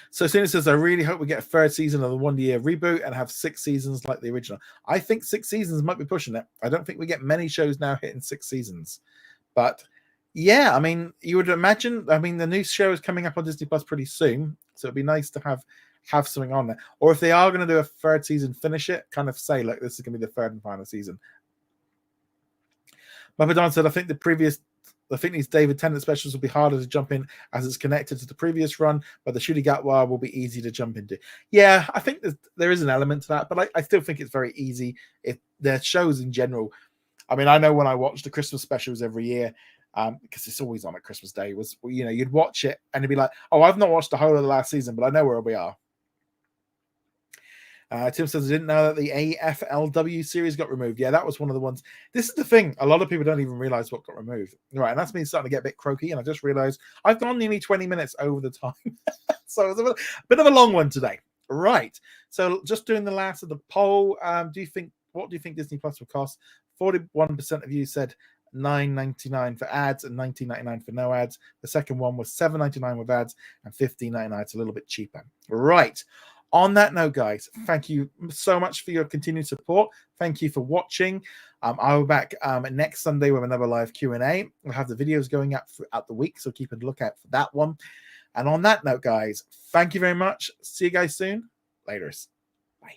So Sina says, I really hope we get a third season of the 1 year reboot and have 6 seasons like the original. I think 6 seasons might be pushing it. I don't think we get many shows now hitting 6 seasons. But yeah, I mean, you would imagine, I mean, the new show is coming up on Disney Plus pretty soon. So it'd be nice to have something on there. Or if they are going to do a third season, finish it, kind of say, look, this is going to be the third and final season. Mapadon said, I think these David Tennant specials will be harder to jump in as it's connected to the previous run, but the Shuri Gatwa will be easy to jump into. Yeah, I think there is an element to that, but I still think it's very easy. If their shows in general, I mean, I know when I watch the Christmas specials every year, because it's always on at Christmas Day, you'd watch it and you'd be like, oh, I've not watched the whole of the last season, but I know where we are. Tim says, I didn't know that the AFLW series got removed. Yeah, that was one of the ones. This is the thing. A lot of people don't even realize what got removed. Right, and that's me starting to get a bit croaky, and I just realized I've gone nearly 20 minutes over the time. So it's a bit of a long one today. Right. So just doing the last of the poll, what do you think Disney Plus will cost? 41% of you said $9.99 for ads and $19.99 for no ads. The second one was $7.99 with ads and $15.99. It's a little bit cheaper. Right. On that note, guys, thank you so much for your continued support. Thank you for watching. I'll be back next Sunday with another live Q&A. We'll have the videos going up throughout the week, so keep a lookout for that one. And on that note, guys, thank you very much. See you guys soon. Later. Bye.